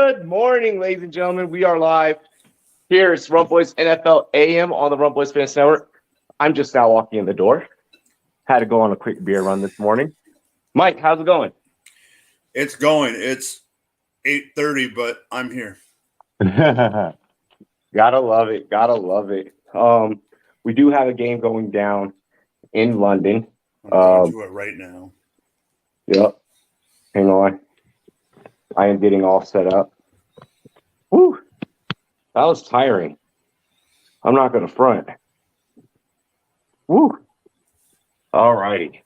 Good morning, ladies and gentlemen. We are live. Here's Rumboyz NFL AM on the Rumboyz Fans Network. I'm just now walking in the door. Had to go on a quick beer run this morning. Mike, how's it going? It's going. It's 8:30, but I'm here. Gotta love it. Gotta love it. We do have a game going down in London. I'm going to it right now. Yep. Hang on. I am getting all set up. Whew. That was tiring. I'm not going to front. Woo. All righty.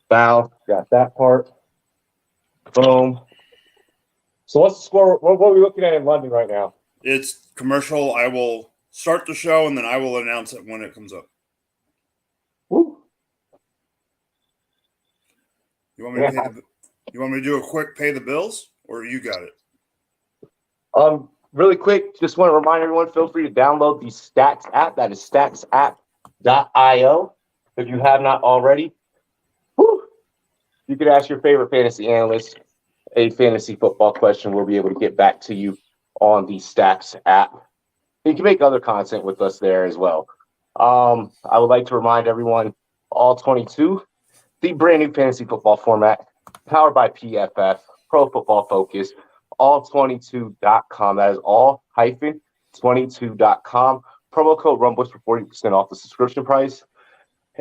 Bow. Got that part. Boom. So what's the score? What are we looking at in London right now? It's commercial. I will start the show, and then I will announce it when it comes up. Woo. You want me to do a quick pay the bills, or you got it? Really quick, just want to remind everyone, feel free to download the Stats app. That is statsapp.io. If you have not already, you can ask your favorite fantasy analyst a fantasy football question. We'll be able to get back to you on the Stats app. You can make other content with us there as well. I would like to remind everyone, All 22, the brand new fantasy football format, powered by PFF, Pro Football Focus, all22.com. That is all-22.com. Promo code Rumboyz for 40% off the subscription price.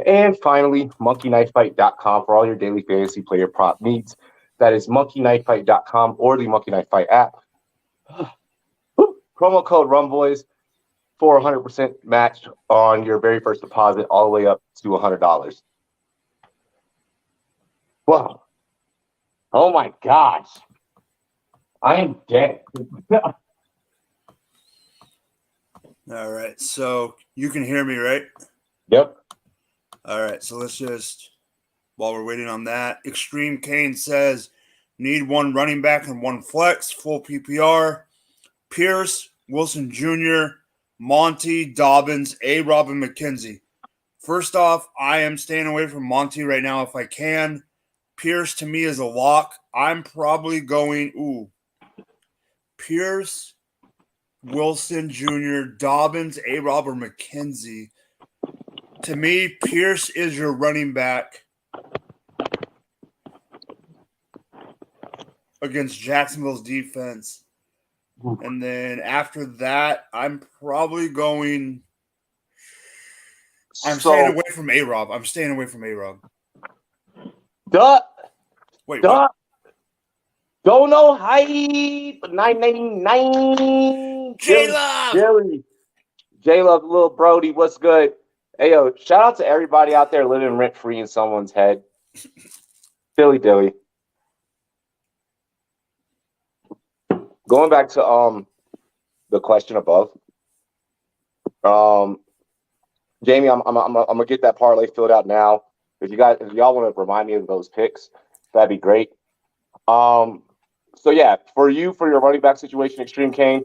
And finally, monkeyknifefight.com for all your daily fantasy player prop needs. That is monkeyknifefight.com or the Monkey Knife Fight app. Promo code Rumboyz for 100% match on your very first deposit all the way up to $100. Wow. Oh my gosh. I am dead. All right. So you can hear me, right? Yep. All right. So let's just, while we're waiting on that, Extreme Kane says, need one running back and one flex, full PPR. Pierce, Wilson Jr., Monty, Dobbins, A-Rob, and McKenzie. First off, I am staying away from Monty right now if I can. Pierce to me is a lock. I'm probably going, Pierce, Wilson Jr., Dobbins, A-Rob, or McKenzie. To me, Pierce is your running back against Jacksonville's defense. And then after that, I'm probably going. Staying away from A-Rob. I'm staying away from A-Rob. Wait, what? Don't know hype. 999. J-Love. J-Love, little Brody, what's good? Hey, yo, shout out to everybody out there living rent-free in someone's head. Dilly dilly. Going back to the question above. Jamie, I'm gonna get that parlay filled out now. If y'all want to remind me of those picks, that'd be great. So yeah, for your running back situation, Extreme Kane,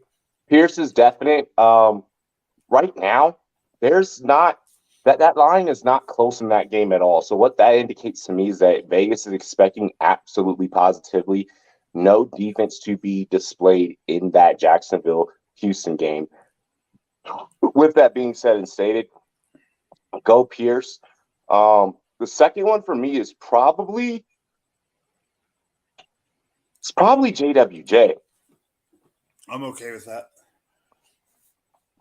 Pierce is definite. Right now, there's not that line is not close in that game at all. So what that indicates to me is that Vegas is expecting absolutely positively no defense to be displayed in that Jacksonville-Houston game. With that being said and stated, go Pierce. The second one for me is probably JWJ. I'm okay with that.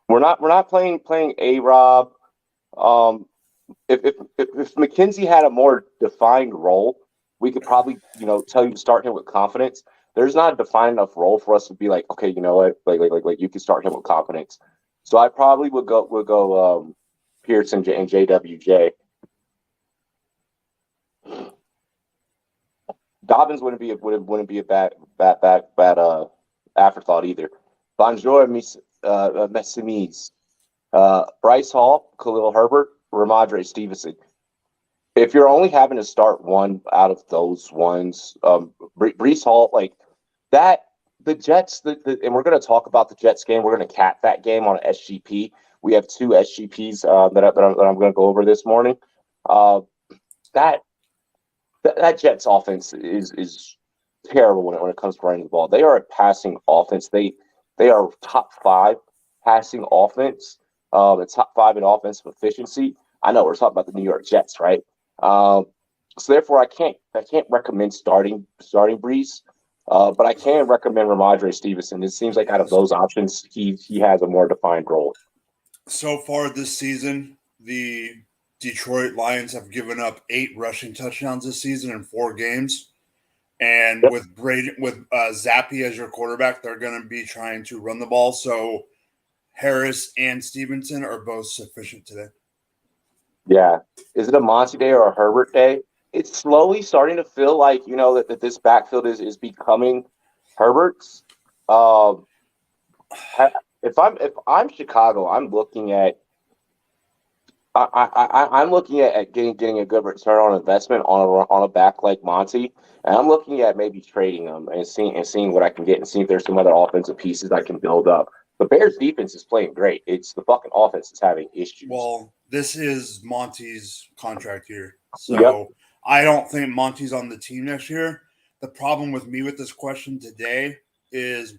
We're not playing A-Rob. If McKenzie had a more defined role, we could probably tell you to start him with confidence. There's not a defined enough role for us to be like, okay, you know what, like you can start him with confidence. So I probably would go Pierce and JWJ. Dobbins wouldn't be a bad afterthought either. Bonjour, Messimies. Bryce Hall, Khalil Herbert, Ramondre Stevenson. If you're only having to start one out of those ones, Breece Hall, like that, the Jets, and we're going to talk about the Jets game. We're going to cap that game on SGP. We have two SGPs that I'm going to go over this morning. That Jets offense is terrible when it comes to running the ball. They are a passing offense. They are top 5 passing offense, and top 5 in offensive efficiency. I know we're talking about the New York Jets, right? So therefore, I can't recommend starting Brees, but I can recommend Ramondre Stevenson. It seems like out of those options, he has a more defined role. So far this season, the Detroit Lions have given up 8 rushing touchdowns this season in 4 games. And Yep. with Zappy as your quarterback, they're going to be trying to run the ball. So Harris and Stevenson are both sufficient today. Yeah. Is it a Monty day or a Herbert day? It's slowly starting to feel like, that this backfield is becoming Herbert's. If I'm Chicago, I'm looking at I'm looking at getting a good return on investment on a back like Monty, and I'm looking at maybe trading him and seeing what I can get and see if there's some other offensive pieces I can build up. The Bears defense is playing great. It's the fucking offense that's having issues. Well, this is Monty's contract year, so Yep. I don't think Monty's on the team next year. The problem with me with this question today is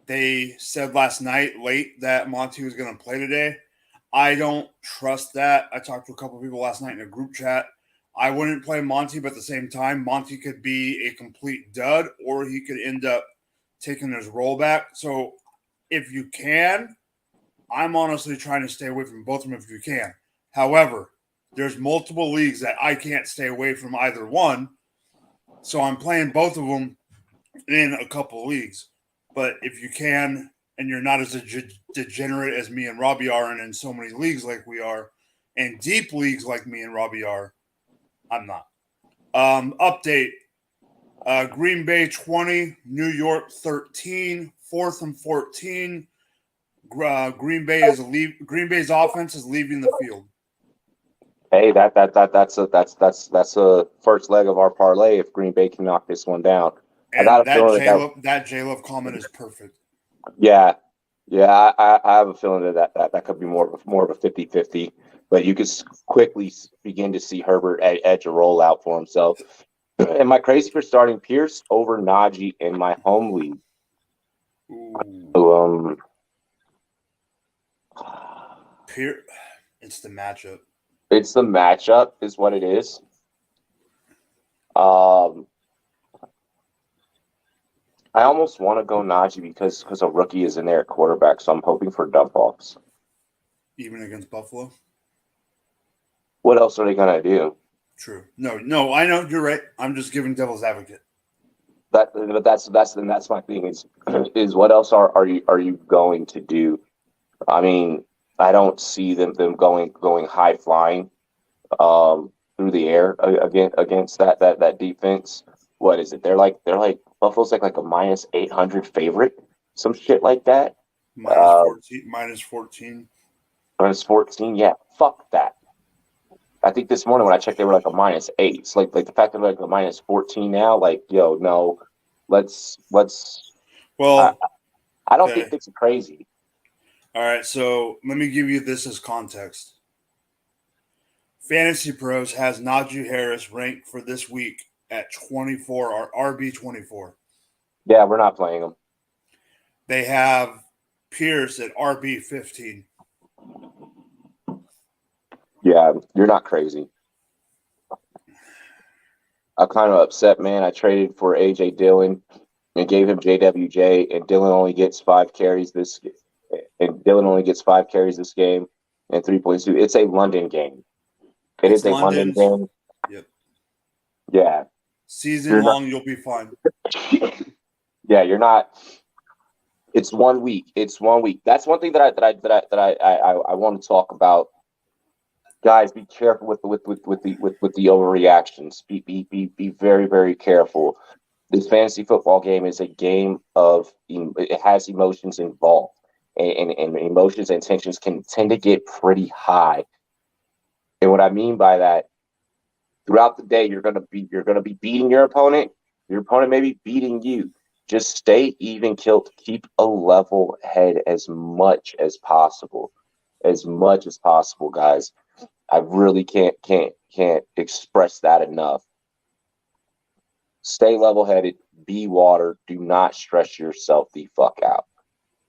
they said last night late that Monty was going to play today. I don't trust that. I talked to a couple of people last night in a group chat. I wouldn't play Monty, but at the same time, Monty could be a complete dud, or he could end up taking his role back. So if you can, I'm honestly trying to stay away from both of them if you can. However, there's multiple leagues that I can't stay away from either one. So I'm playing both of them in a couple of leagues. But if you can, and you're not as degenerate as me and Robbie are, and in so many leagues like we are, and deep leagues like me and Robbie are, I'm not. Update. Green Bay 20, New York 13, 4th and 14. Green Bay's offense is leaving the field. Hey, that's a first leg of our parlay if Green Bay can knock this one down. And I got a feeling that J-Love comment is perfect. Yeah. I have a feeling that could be more of a 50-50, but you could quickly begin to see Herbert edge a rollout for himself. Am I crazy for starting Pierce over Najee in my home league? Ooh. Pierce, it's the matchup. It's the matchup, is what it is. I almost want to go Najee because a rookie is in there at quarterback, so I'm hoping for dump offs. Even against Buffalo? What else are they gonna do? True. No, I know you're right. I'm just giving devil's advocate. That's my thing is what else are you going to do? I mean, I don't see them going high flying through the air against that defense. What is it? They're like Buffalo's like a minus 800 favorite, some shit like that. Minus 14. Minus 14. Yeah, fuck that. I think this morning when I checked, they were like a minus 8. It's like the fact that they're like a minus 14 now. Like, yo, no, let's. Well, I don't think it's crazy. All right, so let me give you this as context. Fantasy Pros has Najee Harris ranked for this week at 24 or RB 24. Yeah, we're not playing him. They have Pierce at RB 15. Yeah, you're not crazy. I'm kind of upset, man. I traded for AJ Dillon and gave him JWJ, and Dillon only gets 5 carries this game. And Dillon only gets 5 carries this game and 3.2. It's a London game. It's a London game. Yep. Yeah. Season long, you'll be fine. Yeah, you're not. It's 1 week. It's 1 week. That's one thing that I want to talk about. Guys, be careful with the overreactions. Be very, very careful. This fantasy football game is a game of it has emotions involved, and emotions and tensions can tend to get pretty high. And what I mean by that, throughout the day, you're gonna be beating your opponent. Your opponent may be beating you. Just stay even killed. Keep a level head as much as possible. As much as possible, guys. I really can't express that enough. Stay level-headed. Be water. Do not stress yourself the fuck out.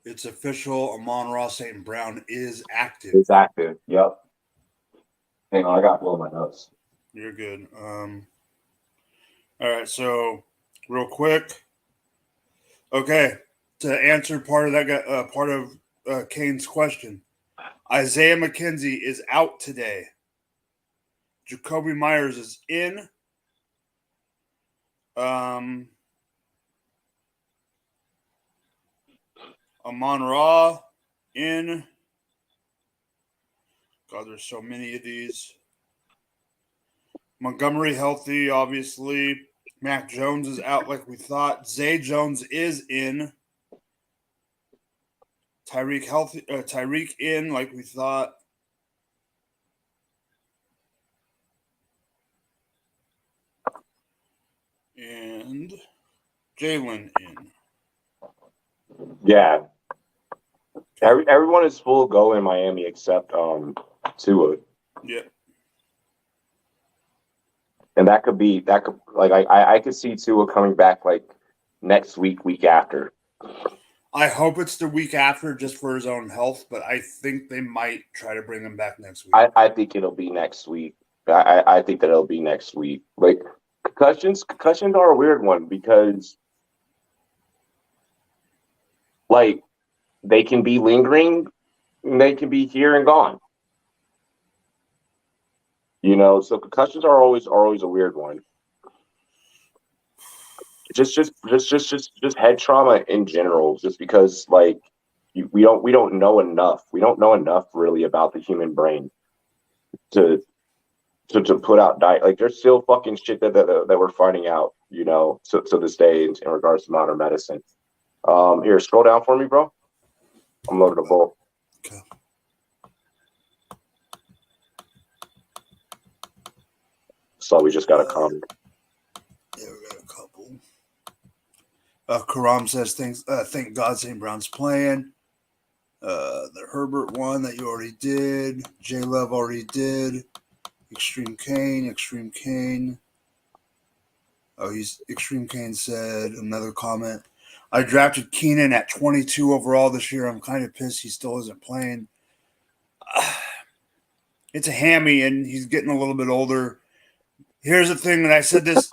It's official. Amon-Ra St. Brown is active. It's active. Yep. Hang on, I got to blow my nose. You're good. All right, so real quick. Okay, to answer part of Kane's question, Isaiah McKenzie is out today. Jacoby Myers is in. Amon-Ra in. God, there's so many of these. Montgomery healthy, obviously. Mac Jones is out like we thought. Zay Jones is in. Tyreek in like we thought. And Jalen in. Yeah. Everyone is full go in Miami except Tua. Yeah. And that could like I could see Tua coming back like next week after. I hope it's the week after just for his own health, but I think they might try to bring him back next week. I think it'll be next week. I think that it'll be next week. Like concussions are a weird one because like they can be lingering and they can be here and gone. You know, so concussions are always a weird one. Just head trauma in general, just because like we don't know enough. We don't know enough really about the human brain to put out diet. Like there's still fucking shit that we're finding out, you know, to this day in regards to modern medicine. Here, scroll down for me, bro. I'm loaded a bowl. Okay. So we just got a comment. Yeah, we got a couple. Karam says thank God St. Brown's playing. The Herbert one that you already did. J Love already did. Extreme Kane. Oh, Extreme Kane said another comment. I drafted Keenan at 22 overall this year. I'm kind of pissed he still isn't playing. It's a hammy, and he's getting a little bit older. Here's the thing, and I said this.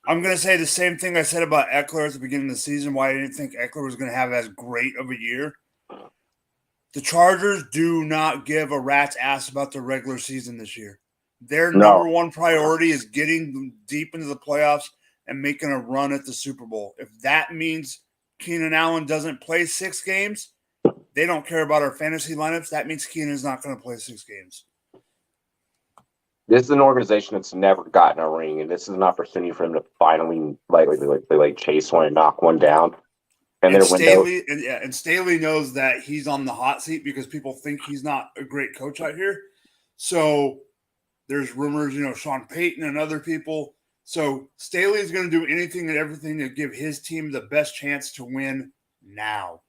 I'm going to say the same thing I said about Eckler at the beginning of the season, why I didn't think Eckler was going to have as great of a year. The Chargers do not give a rat's ass about the regular season this year. Their number one priority is getting deep into the playoffs and making a run at the Super Bowl. If that means Keenan Allen doesn't play 6 games, they don't care about our fantasy lineups. That means Keenan's not going to play 6 games. This is an organization that's never gotten a ring, and this is an opportunity for him to finally like chase one and knock one down. And Staley knows that he's on the hot seat because people think he's not a great coach out here. So there's rumors, you know, Sean Payton and other people. So Staley is going to do anything and everything to give his team the best chance to win now.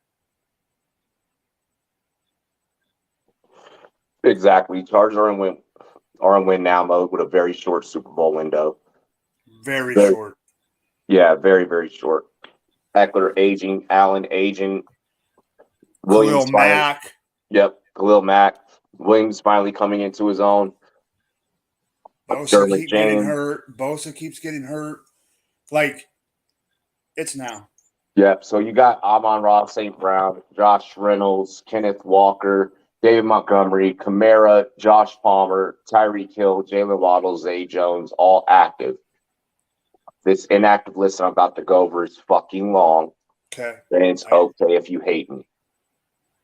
Exactly. Chargers are in win now mode with a very short Super Bowl window. Very short. Yeah, very, very short. Eckler aging, Allen aging, Khalil Mack. Yep, Khalil Mack. Williams finally coming into his own. Bosa keeps getting hurt. Bosa keeps getting hurt. Like, it's now. Yep, so you got Amon-Ra St. Brown, Josh Reynolds, Kenneth Walker, David Montgomery, Kamara, Josh Palmer, Tyreek Hill, Jalen Waddle, Zay Jones, all active. This inactive list I'm about to go over is fucking long. Okay. And it's okay if you hate me.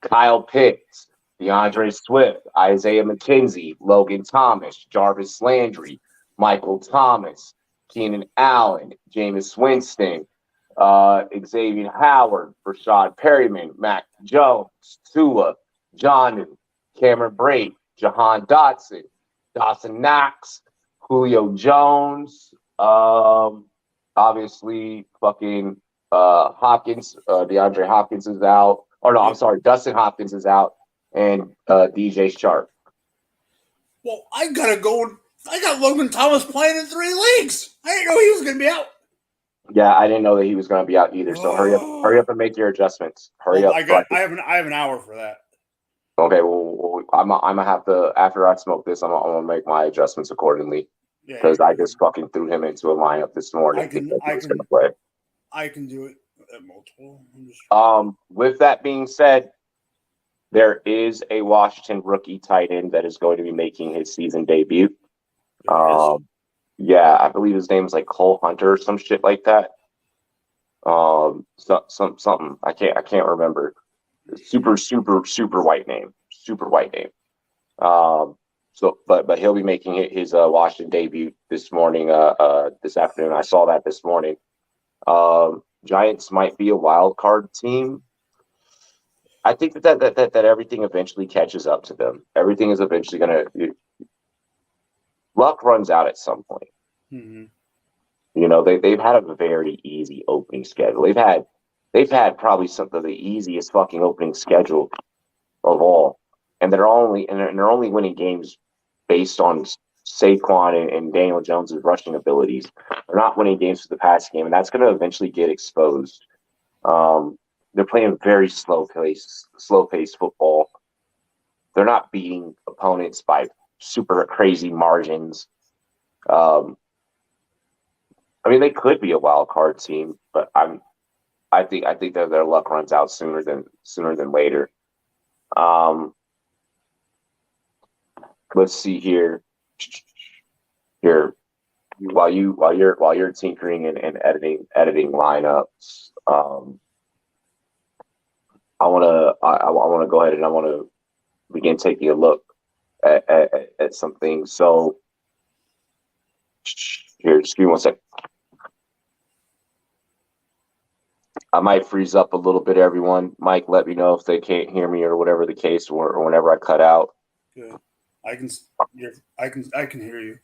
Kyle Pitts, DeAndre Swift, Isaiah McKenzie, Logan Thomas, Jarvis Landry, Michael Thomas, Keenan Allen, Jameis Winston, Xavier Howard, Rashad Perryman, Mac Jones, Tua, John, Cameron Brate, Jahan Dotson, Dawson Knox, Julio Jones, obviously fucking Hopkins, DeAndre Hopkins is out. Or no, I'm sorry, Dustin Hopkins is out, and DJ Sharp. Well, I got Logan Thomas playing in 3 leagues. I didn't know he was going to be out. Yeah, I didn't know that he was going to be out either. So hurry up and make your adjustments. Hurry Well, up. I have an hour for that. Okay, well, I'm gonna have to after I smoke this, I'm gonna make my adjustments accordingly Yeah, because I just fucking threw him into a lineup this morning thinking he was gonna play. I can do it at multiple. With that being said, there is a Washington rookie tight end that is going to be making his season debut. Yeah, I believe his name is like Cole Hunter or some shit like that. Something I can't remember. Super white name. Super white name. But he'll be making his Washington debut this morning. This afternoon. I saw that this morning. Giants might be a wild card team. I think that everything eventually catches up to them. Everything is eventually gonna. Luck runs out at some point. Mm-hmm. You know, they've had a very easy opening schedule. They've had probably some of the easiest fucking opening schedule of all, and they're only winning games based on Saquon and Daniel Jones' rushing abilities. They're not winning games for the passing game, and that's going to eventually get exposed. They're playing very slow paced football. They're not beating opponents by super crazy margins. I mean, they could be a wild card team, but I think that their luck runs out sooner than later. Let's see here. While you're tinkering and editing lineups, I wanna go ahead and I wanna begin taking a look at some things. So here, just give me 1 second. I might freeze up a little bit, everyone. Mike, let me know if they can't hear me or whatever the case, or whenever I cut out. Good. I can hear you.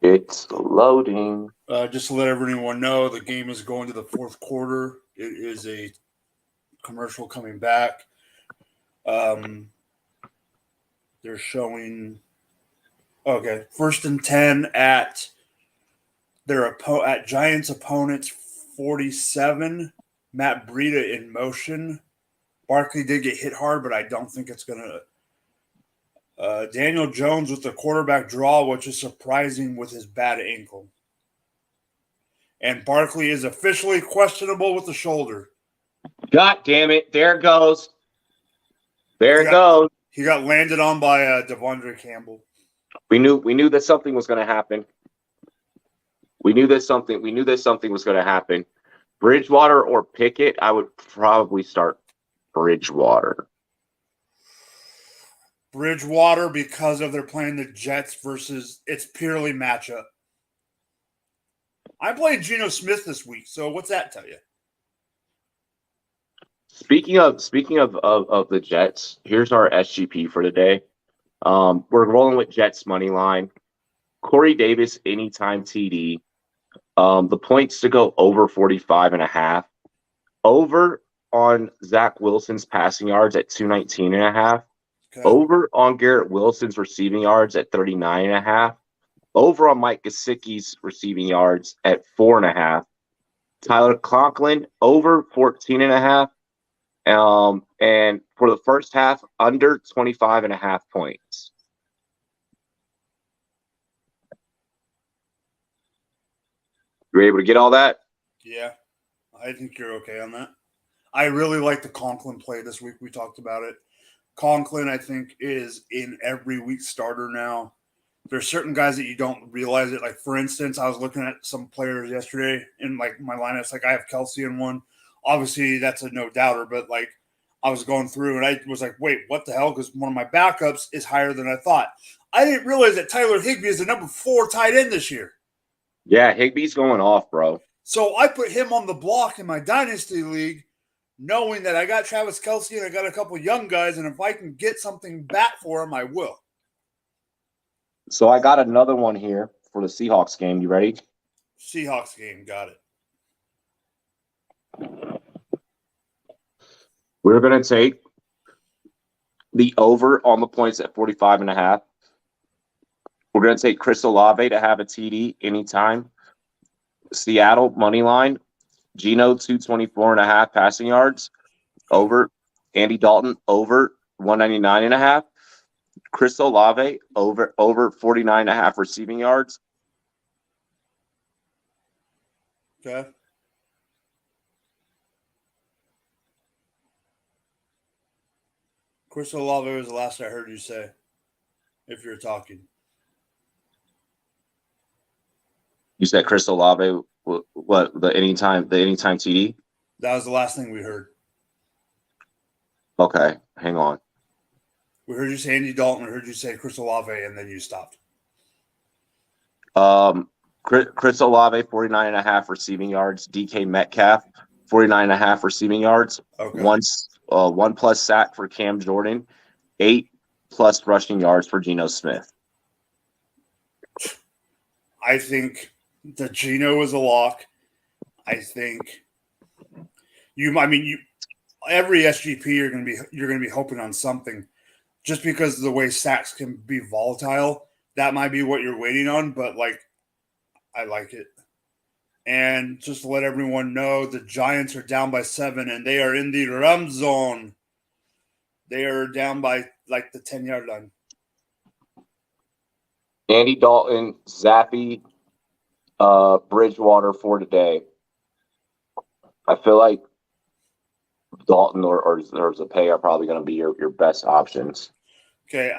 It's loading. Just to let everyone know, the game is going to the fourth quarter. It is a commercial coming back. They're showing. Okay, 1st and 10 at Giants opponents 47. Matt Breida in motion. Barkley did get hit hard, but I don't think it's gonna. Daniel Jones with the quarterback draw, which is surprising with his bad ankle. And Barkley is officially questionable with the shoulder. God damn it! There it goes. There it goes. He got landed on by Devondre Campbell. We knew that something was going to happen. We knew that something was going to happen. Bridgewater or Pickett, I would probably start Bridgewater. Bridgewater, because of they're playing the Jets versus it's purely matchup. I played Geno Smith this week, so what's that tell you? Speaking of the Jets, here's our SGP for today. We're rolling with Jets money line. Corey Davis anytime TD. The points to go over 45.5. Over on Zach Wilson's passing yards at 219.5. Okay. Over on Garrett Wilson's receiving yards at 39.5. Over on Mike Gesicki's receiving yards at 4.5. Tyler Conklin over 14.5. And for the first half, under 25.5 points. You able to get all that? Yeah, I think you're okay on that. I really like the Conklin play this week. We talked about it. Conklin, I think, is in every week starter now. There's certain guys that you don't realize it. Like, for instance, I was looking at some players yesterday in, like, my lineups. Like, I have Kelsey in one. Obviously, that's a no-doubter. But, like, I was going through, and I was like, wait, what the hell? Because one of my backups is higher than I thought. I didn't realize that Tyler Higbee is the number 4 tight end this year. Yeah, Higbee's going off, bro. So I put him on the block in my Dynasty League, knowing that I got Travis Kelce and I got a couple young guys, and if I can get something back for him, I will. So I got another one here for the Seahawks game. You ready? Seahawks game, got it. We're going to take the over on the points at 45.5. We're going to take Chris Olave to have a TD anytime. Seattle, money line. Geno, 224.5 passing yards. Over. Andy Dalton, over 199.5. Chris Olave, over 49.5 receiving yards. Okay. Chris Olave was the last I heard you say, if you're talking. You said Chris Olave, what, the anytime TD? That was the last thing we heard. Okay, hang on. We heard you say Andy Dalton. We heard you say Chris Olave, and then you stopped. Chris Olave, 49.5 receiving yards. DK Metcalf, 49.5 receiving yards. Okay. One plus sack for Cam Jordan. 8 plus rushing yards for Geno Smith. I think the Geno is a lock. I think every SGP you're gonna be hoping on something, just because of the way sacks can be volatile. That might be what you're waiting on, but I like it. And just to let everyone know, the Giants are down by 7, and they are in the rum zone. They are down by the 10-yard line. Andy Dalton, Zappy, Bridgewater for today. I feel like Dalton or Zappe are probably going to be your best options. Okay,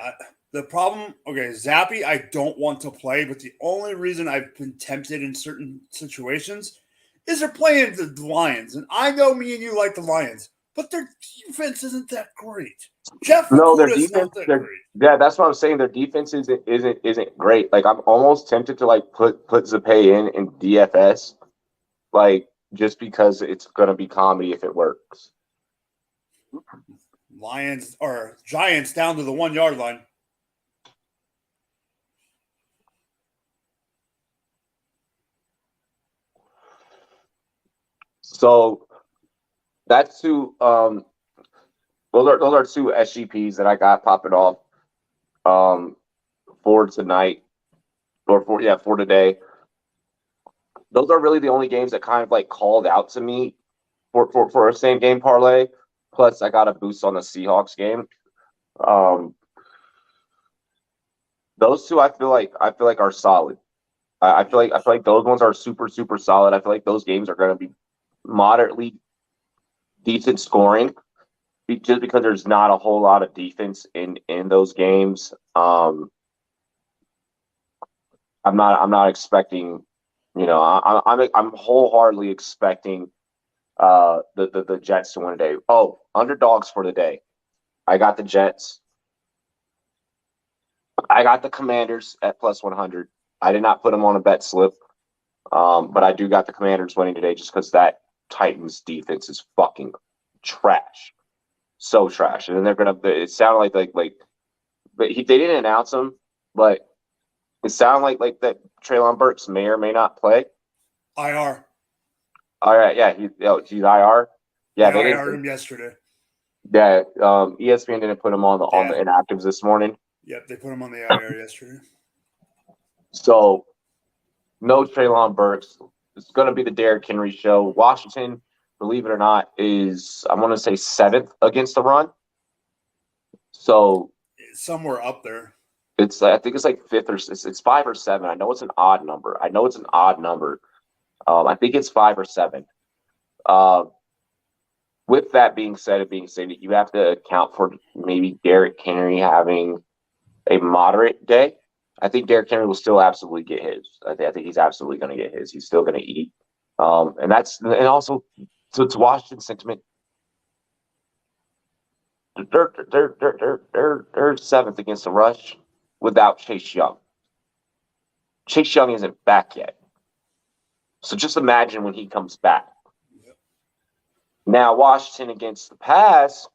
the problem, Zappy, I don't want to play, but the only reason I've been tempted in certain situations is they're playing the Lions. And I know me and you like the Lions, but their defense isn't that great. Jeff their defense, not that great. Yeah, that's what I'm saying. Their defense isn't great. Like, I'm almost tempted to put Zappe in DFS, just because it's going to be comedy if it works. Lions or Giants down to the 1-yard line. So that's two. Those are two SGPs that I got popping off for tonight for today. Those are really the only games that kind of called out to me for a same game parlay. Plus, I got a boost on the Seahawks game. Those two I feel like are solid. I feel like those ones are super, super solid. I feel like those games are going to be moderately decent scoring, just because there's not a whole lot of defense in those games. I'm not expecting, I'm wholeheartedly expecting the Jets to win today. Oh, underdogs for the day. I got the Jets. I got the Commanders at plus 100. I did not put them on a bet slip, but I do got the Commanders winning today just because that Titans defense is fucking trash, so trash. And then it sounded but they didn't announce them, but it sounded like that Treylon Burks may or may not play. IR. All right, yeah, he's IR. Yeah, they IR'd him yesterday. Yeah, ESPN didn't put him on the inactives this morning. Yep, they put him on the IR yesterday. So, no Treylon Burks. It's going to be the Derrick Henry show. Washington, believe it or not, is, I want to say, 7th against the run. So somewhere up there. I think it's 5th or it's 5 or 7. I know it's an odd number. I think it's 5 or 7. With that being said, you have to account for maybe Derrick Henry having a moderate day. I think Derrick Henry will still absolutely get his. I think he's absolutely going to get his. He's still going to eat. And also to Washington sentiment, they're 7th against the rush without Chase Young. Chase Young isn't back yet. So just imagine when he comes back. Yep. Now, Washington against the pass,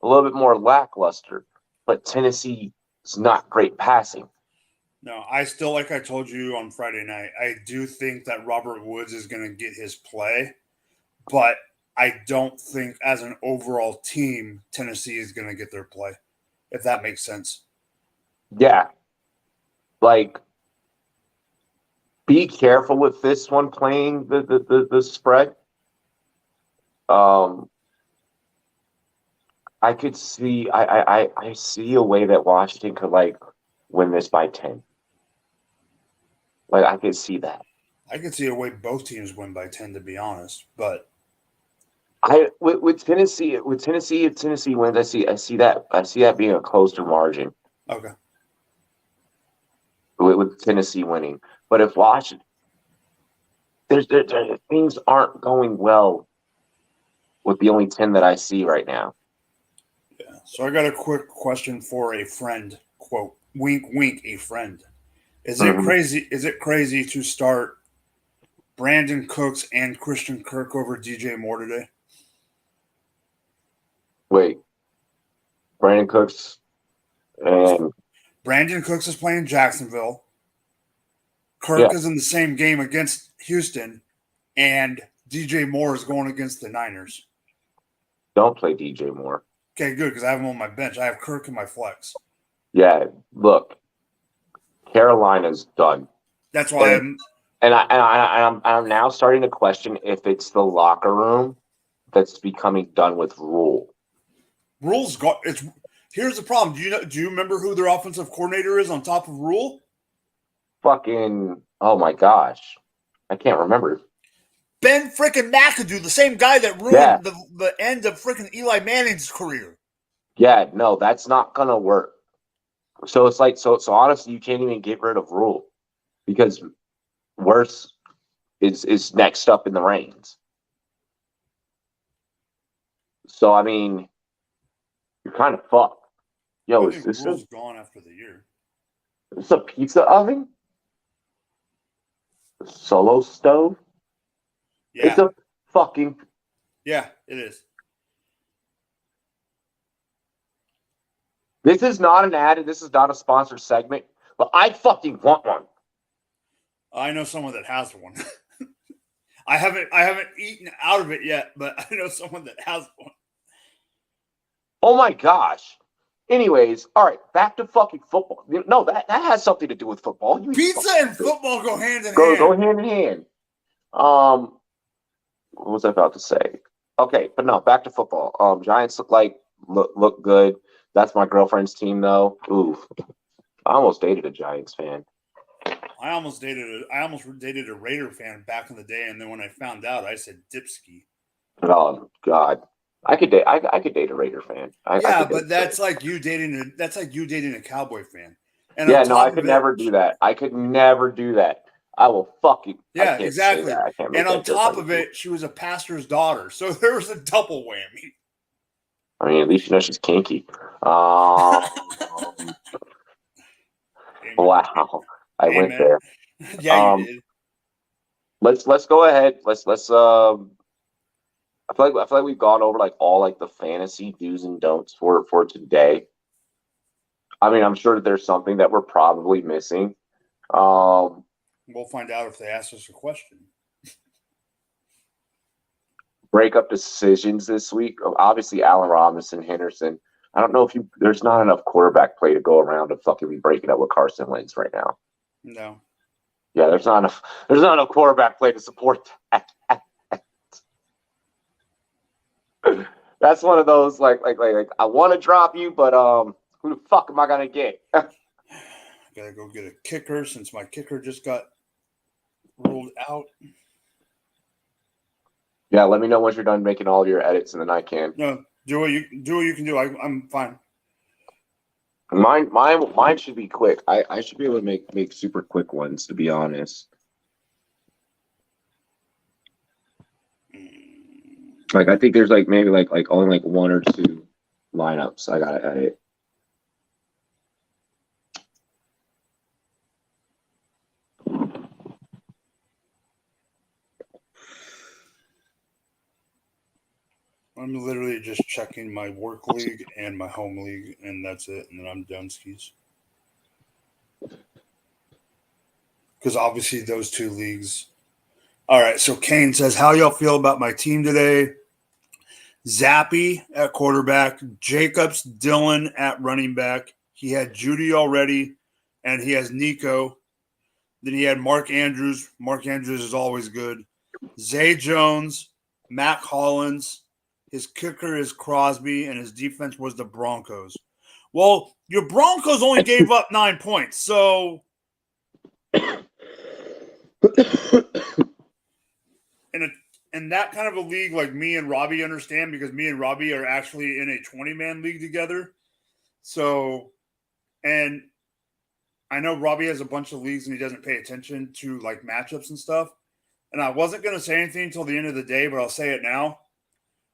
a little bit more lackluster, but Tennessee is not great passing. No, I still, like I told you on Friday night, I do think that Robert Woods is going to get his play, but I don't think as an overall team, Tennessee is going to get their play, if that makes sense. Yeah. like, be careful with this one playing the spread. I could see I see a way that Washington could like win this by 10. Like I could see that. I could see a way both teams win by 10, to be honest. But With Tennessee if Tennessee wins, I see that being a closer margin okay. with Tennessee winning. But if Washington, things aren't going well with the only 10 that I see right now. Yeah. So I got a quick question for a friend. Quote, wink, wink, a friend. Is it crazy? Is it crazy to start Brandon Cooks and Christian Kirk over DJ Moore today? Wait, Brandon Cooks and Brandon Cooks is playing Jacksonville. Kirk is in the same game against Houston, and DJ Moore is going against the Niners. Don't play DJ Moore. Okay, good, because I have him on my bench. I have Kirk in my flex. Yeah, look, Carolina's done. That's why I'm now starting to question if it's the locker room that's becoming done with Rule. Rule's got it's. Here's the problem. Do you remember who their offensive coordinator is on top of Rule? Fucking, oh my gosh, I can't remember. Ben freaking McAdoo, the same guy that ruined the end of freaking Eli Manning's career. Yeah, no, that's not gonna work. So it's like so honestly, you can't even get rid of Rule because worse is next up in the reins. So I mean, you're kind of fucked. Yo, is this gone after the year? Is this a pizza oven? A solo stove? Yeah. It's a fucking. Yeah, it is. This is not an ad, and this is not a sponsored segment, but I fucking want one. I know someone that has one. I haven't eaten out of it yet, but I know someone that has one. Oh my gosh. Anyways, all right, back to fucking football. No, that has something to do with football. Pizza and football go hand in hand. Go hand in hand. What was I about to say? Okay, but no, back to football. Giants look good. That's my girlfriend's team, though. Ooh, I almost dated a Giants fan. I almost dated a Raider fan back in the day, and then when I found out, I said Dipski. Oh God, I could date a Raider fan. But that's like you dating a Cowboy fan. And yeah, no, I could never do that. I could never do that. I will fucking. Yeah, exactly. And on top of it, she was a pastor's daughter, so there was a double whammy. I mean, at least you know she's kinky. Wow, I went there. Yeah, you did. Let's go ahead. Let's. I feel like we've gone over like all like the fantasy do's and don'ts for today. I mean, I'm sure that there's something that we're probably missing. We'll find out if they ask us a question. Breakup decisions this week. Obviously, Allen Robinson, Henderson. I don't know if there's not enough quarterback play to go around to fucking be breaking up with Carson Wentz right now. No. Yeah, there's not enough quarterback play to support that. That's one of those like I want to drop you, but who the fuck am I gonna get? Gotta go get a kicker since my kicker just got ruled out. Yeah, let me know once you're done making all of your edits, and then I can. No, do what you can do. I'm fine. Mine should be quick. I should be able to make super quick ones, to be honest. Like I think there's like maybe like only like one or two lineups I gotta edit. I'm literally just checking my work league and my home league, and that's it. And then I'm done skis. Because obviously those two leagues. All right, so Kane says, how y'all feel about my team today? Zappy at quarterback, Jacobs, Dillon at running back. He had Judy already, and he has Nico. Then he had Mark Andrews. Mark Andrews is always good. Zay Jones, Matt Collins. His kicker is Crosby, and his defense was the Broncos. Well, your Broncos only gave up 9 points, so in that kind of a league, like me and Robbie understand, because me and Robbie are actually in a 20-man league together. So, and I know Robbie has a bunch of leagues and he doesn't pay attention to like matchups and stuff. And I wasn't going to say anything until the end of the day, but I'll say it now.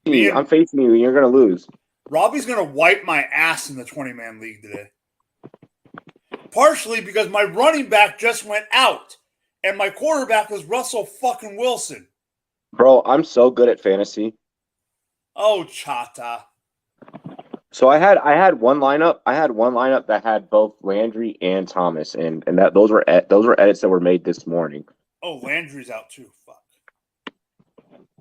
I'm facing you, and you're going to lose. Robbie's going to wipe my ass in the 20-man league today. Partially because my running back just went out, and my quarterback was Russell fucking Wilson. Bro, I'm so good at fantasy. Oh, chata. So I had one lineup. I had one lineup that had both Landry and Thomas, and that those were edits that were made this morning. Oh, Landry's out too. Fuck.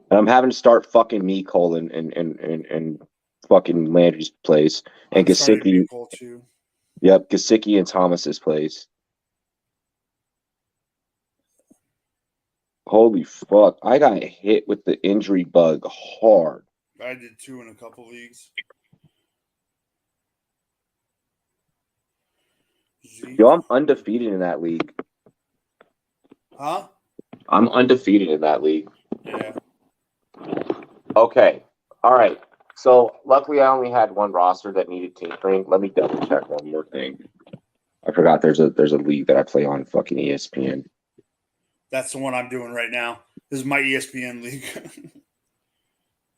And I'm having to start fucking me Colin and fucking Landry's place and Gesicki. Too. Yep, Gesicki and Thomas's place. Holy fuck! I got hit with the injury bug hard. I did too in a couple leagues. Yo, I'm undefeated in that league. Huh? I'm undefeated in that league. Yeah. Okay. All right. So luckily I only had one roster that needed tinkering. Let me double check one more thing. I forgot there's a league that I play on fucking ESPN. That's the one I'm doing right now. This is my ESPN league.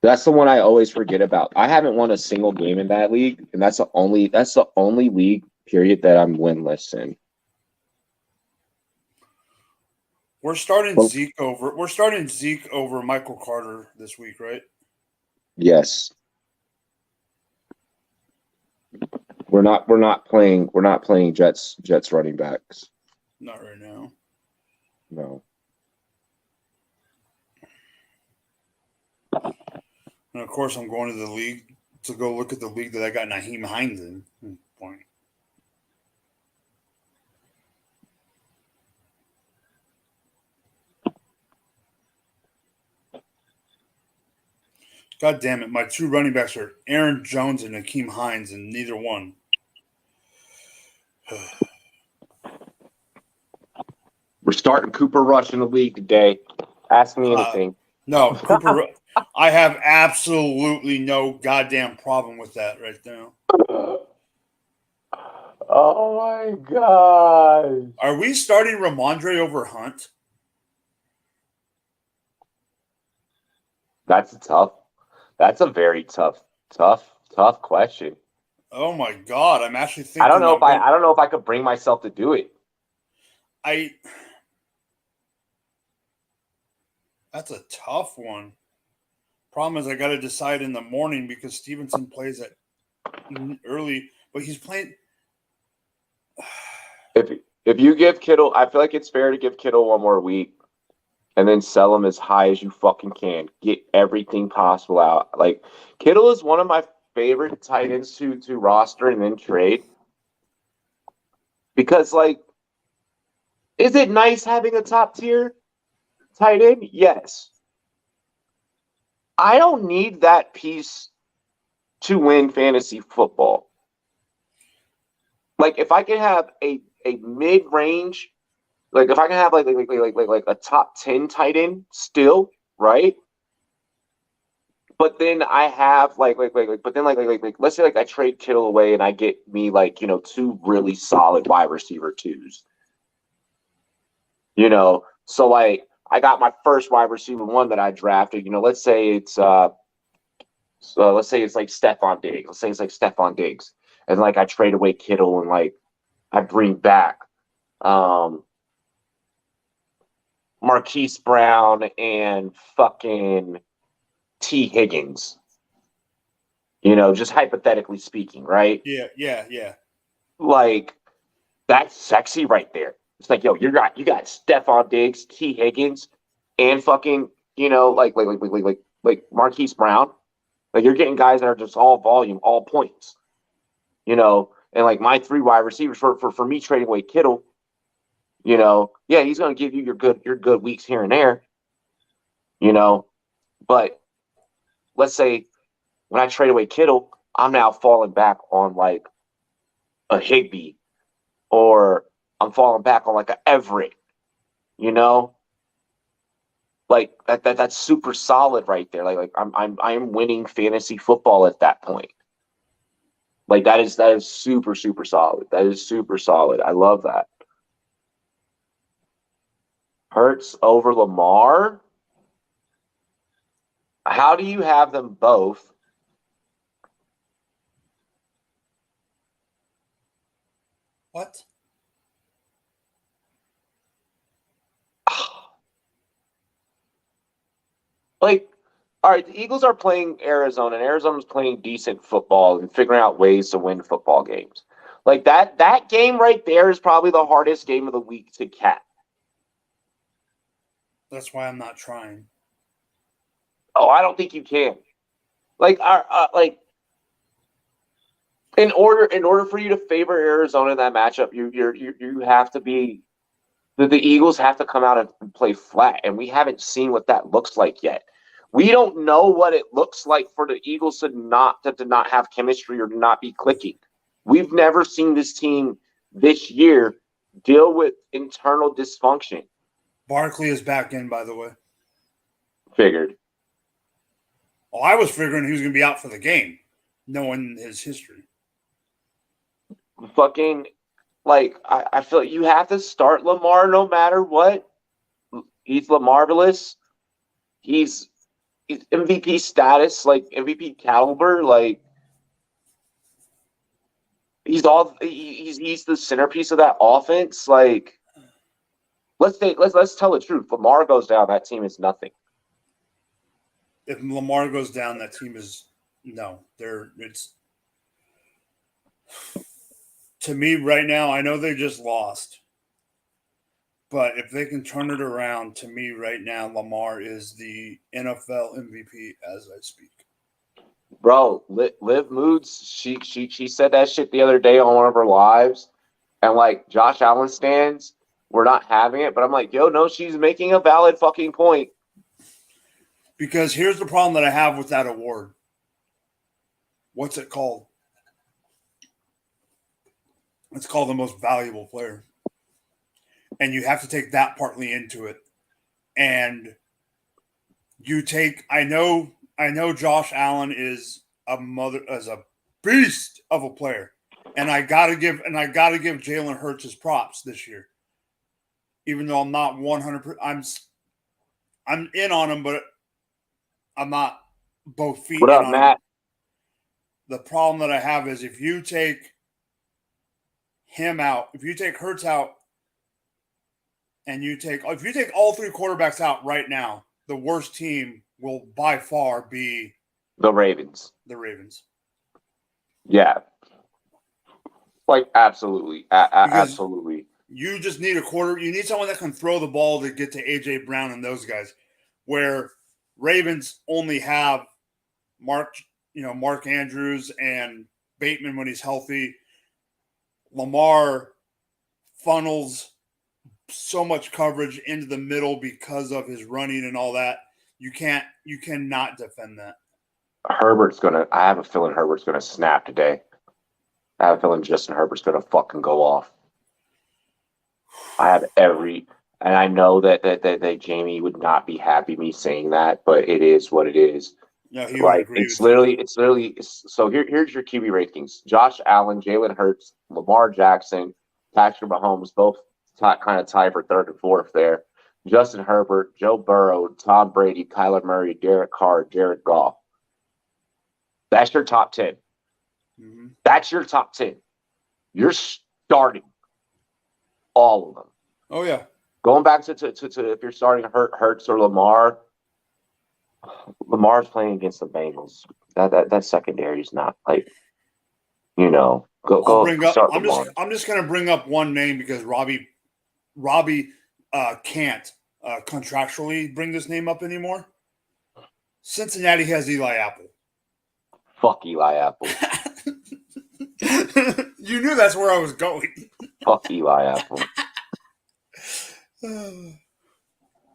That's the one I always forget about. I haven't won a single game in that league, and that's the only league period that I'm winless in. We're starting Zeke over Michael Carter this week, right? Yes. We're not playing Jets running backs. Not right now. No. And of course I'm going to the league to go look at the league that I got Naheem Hines in. Point. God damn it. My two running backs are Aaron Jones and Naheem Hines, and neither one. We're starting Cooper Rush in the league today. Ask me anything. No, Cooper. I have absolutely no goddamn problem with that right now. Oh my god! Are we starting Ramondre over Hunt? That's a very tough question. Oh my god! I'm actually thinking. I don't know if I could bring myself to do it. That's a tough one. Problem is, I got to decide in the morning because Stevenson plays at early, but he's playing. If you give Kittle, I feel like it's fair to give Kittle one more week, and then sell him as high as you fucking can. Get everything possible out. Like Kittle is one of my favorite tight ends to roster and then trade, because like, is it nice having a top tier tight end? Yes. I don't need that piece to win fantasy football. Like if I can have a mid-range, like if I can have like a top 10 tight end still, right? But then I have let's say like I trade Kittle away and I get me like, you know, two really solid wide receiver twos. You know, so like I got my first wide receiver one that I drafted. You know, let's say it's like Stephon Diggs. Let's say it's like Stephon Diggs, and like I trade away Kittle and like I bring back Marquise Brown and fucking T. Higgins. You know, just hypothetically speaking, right? Yeah. Like that's sexy right there. It's like, yo, you got Stephon Diggs, T. Higgins, and fucking, you know, like Marquise Brown. Like you're getting guys that are just all volume, all points. You know, And like my 3 wide receivers for me trading away Kittle, yeah, he's going to give you your good weeks here and there, but let's say when I trade away Kittle, I'm now falling back on like a Higbee, or I'm falling back on like a Everett, like that's super solid right there. Like I'm winning fantasy football at that point. Like that is super, super solid. That is super solid. I love that. Hurts over Lamar. How do you have them both? What? Like, all right, the Eagles are playing Arizona, and Arizona's playing decent football and figuring out ways to win football games. Like that game right there is probably the hardest game of the week to cap. That's why I'm not trying. Oh, I don't think you can. Like, in order for you to favor Arizona in that matchup, you have to be the Eagles have to come out and play flat, and we haven't seen what that looks like yet. We don't know what it looks like for the Eagles to not have chemistry or to not be clicking. We've never seen this team this year deal with internal dysfunction. Barkley is back in, by the way. Figured. Well, I was figuring he was going to be out for the game, knowing his history. Fucking, like, I feel like you have to start Lamar no matter what. He's Lamarvelous. He's MVP status, like MVP caliber, like he's the centerpiece of that offense. Like, let's tell the truth. Lamar goes down, that team is nothing. If Lamar goes down, that team is it's to me right now. I know they just lost, but if they can turn it around, to me right now, Lamar is the NFL MVP as I speak. Bro, Liv Moods, she said that shit the other day on one of her lives, and like Josh Allen stands, we're not having it. But I'm like, yo, no, she's making a valid fucking point. Because here's the problem that I have with that award. What's it called? It's called the most valuable player. And you have to take that partly into it. And you take, I know Josh Allen is a beast of a player. And I gotta give Jalen Hurts his props this year. Even though I'm not 100%, I'm in on him, but I'm not both feet What in up, on Matt? him. The problem that I have is if you take him out, if you take Hurts out, and if you take all 3 quarterbacks out right now, the worst team will by far be the Ravens. The Ravens. Yeah. Like, absolutely. Absolutely. You just need you need someone that can throw the ball to get to A.J. Brown and those guys, where Ravens only have Mark Andrews and Bateman when he's healthy. Lamar funnels so much coverage into the middle because of his running and all that. You cannot defend that. I have a feeling Herbert's gonna snap today. I have a feeling Justin Herbert's gonna fucking go off. And I know that Jamie would not be happy me saying that, but it is what it is. No, he would agree it's literally. So here's your QB rankings: Josh Allen, Jalen Hurts, Lamar Jackson, Patrick Mahomes, both kind of tied for third and fourth there. Justin Herbert, Joe Burrow, Tom Brady, Kyler Murray, Derek Carr, Jared Goff. That's your top 10. Mm-hmm. That's your top 10. You're starting all of them. Oh yeah. Going back to if you're starting Hurts or Lamar. Lamar's playing against the Bengals. That secondary is not like, go start Lamar. I'm just gonna bring up one name because Robbie can't contractually bring this name up anymore. Cincinnati has Eli Apple. Fuck Eli Apple. You knew that's where I was going. Fuck Eli Apple.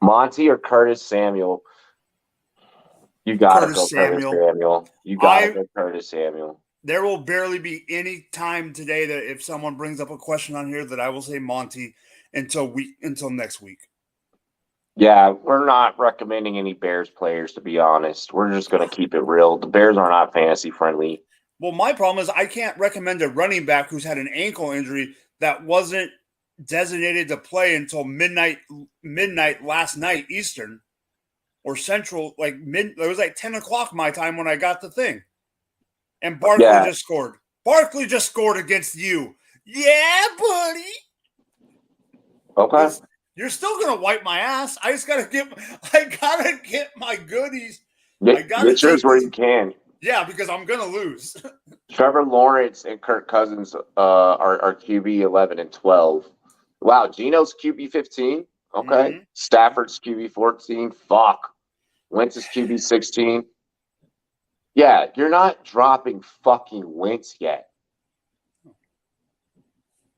Monty or Curtis Samuel? You gotta Curtis go Curtis Samuel. Samuel. You gotta go Curtis Samuel. There will barely be any time today that if someone brings up a question on here that I will say Monty until next week. Yeah, we're not recommending any Bears players, to be honest. We're just going to keep it real. The Bears are not fantasy friendly. Well, my problem is I can't recommend a running back who's had an ankle injury that wasn't designated to play until midnight last night Eastern or Central. It was like 10 o'clock my time when I got the thing. And Barkley just scored. Barkley just scored against you. Yeah, buddy. Okay. You're still gonna wipe my ass. I gotta get my goodies. Get yours where you can. Yeah, because I'm gonna lose. Trevor Lawrence and Kirk Cousins are QB 11 and 12. Wow, Geno's QB 15. Okay. Mm-hmm. Stafford's QB 14. Fuck. Wentz is QB 16. Yeah, you're not dropping fucking Wentz yet.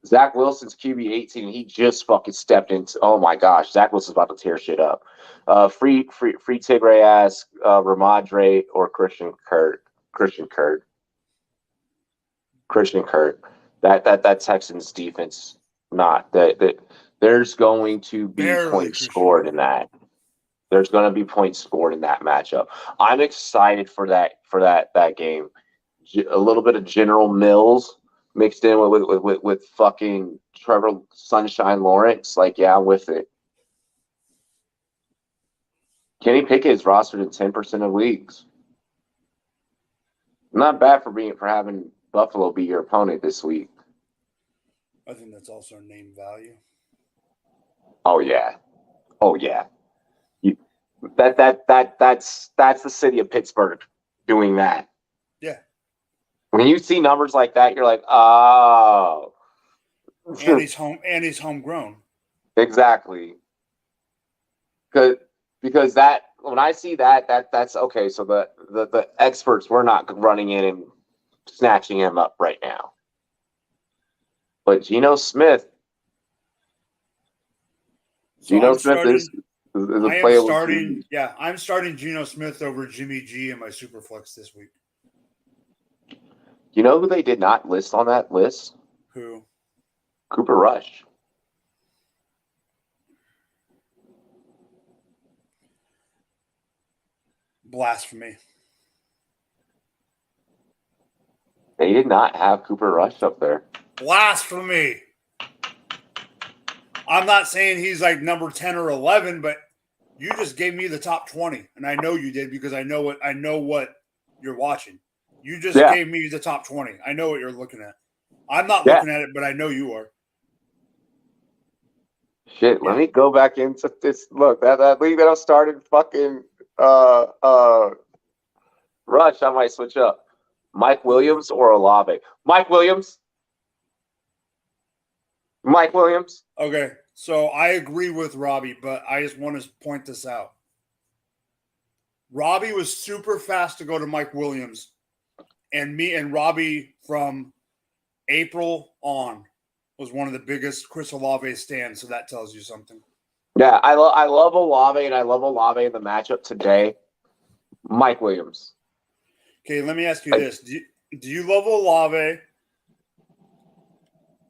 Zach Wilson's QB 18. He just fucking stepped into. Oh my gosh, Zach Wilson's about to tear shit up. Free Tigray ass Ramadre or Christian Kirk. That Texans defense, not that. There's going to be points scored in that. There's going to be points scored in that matchup. I'm excited for that game. A little bit of General Mills mixed in with fucking Trevor Sunshine Lawrence. Like, yeah, I'm with it. Kenny Pickett's rostered in 10% of leagues. Not bad for having Buffalo be your opponent this week. I think that's also name value. Oh yeah. That's the city of Pittsburgh doing that. Yeah. When you see numbers like that, you're like, oh. And he's homegrown. Exactly. Because that when I see that's okay. So the experts, we're not running in and snatching him up right now. But Geno Smith. Geno Smith is a playable. I'm starting Geno Smith over Jimmy G in my Superflex this week. You know who they did not list on that list? Who? Cooper Rush. Blasphemy. They did not have Cooper Rush up there. Blasphemy. I'm not saying he's like number 10 or 11, but you just gave me the top 20, and I know you did because I know what you're watching. You just gave me the top 20. I know what you're looking at. I'm not looking at it, but I know you are. Shit, let me go back into this. Look, that league that I started fucking Rush, I might switch up. Mike Williams or Olave? Mike Williams. Okay, so I agree with Robbie, but I just want to point this out. Robbie was super fast to go to Mike Williams, and me and Robbie from April on was one of the biggest Chris Olave stands, so that tells you something. Yeah, I love Olave, and I love Olave in the matchup today. Mike Williams. Okay, let me ask you this. Do you love Olave?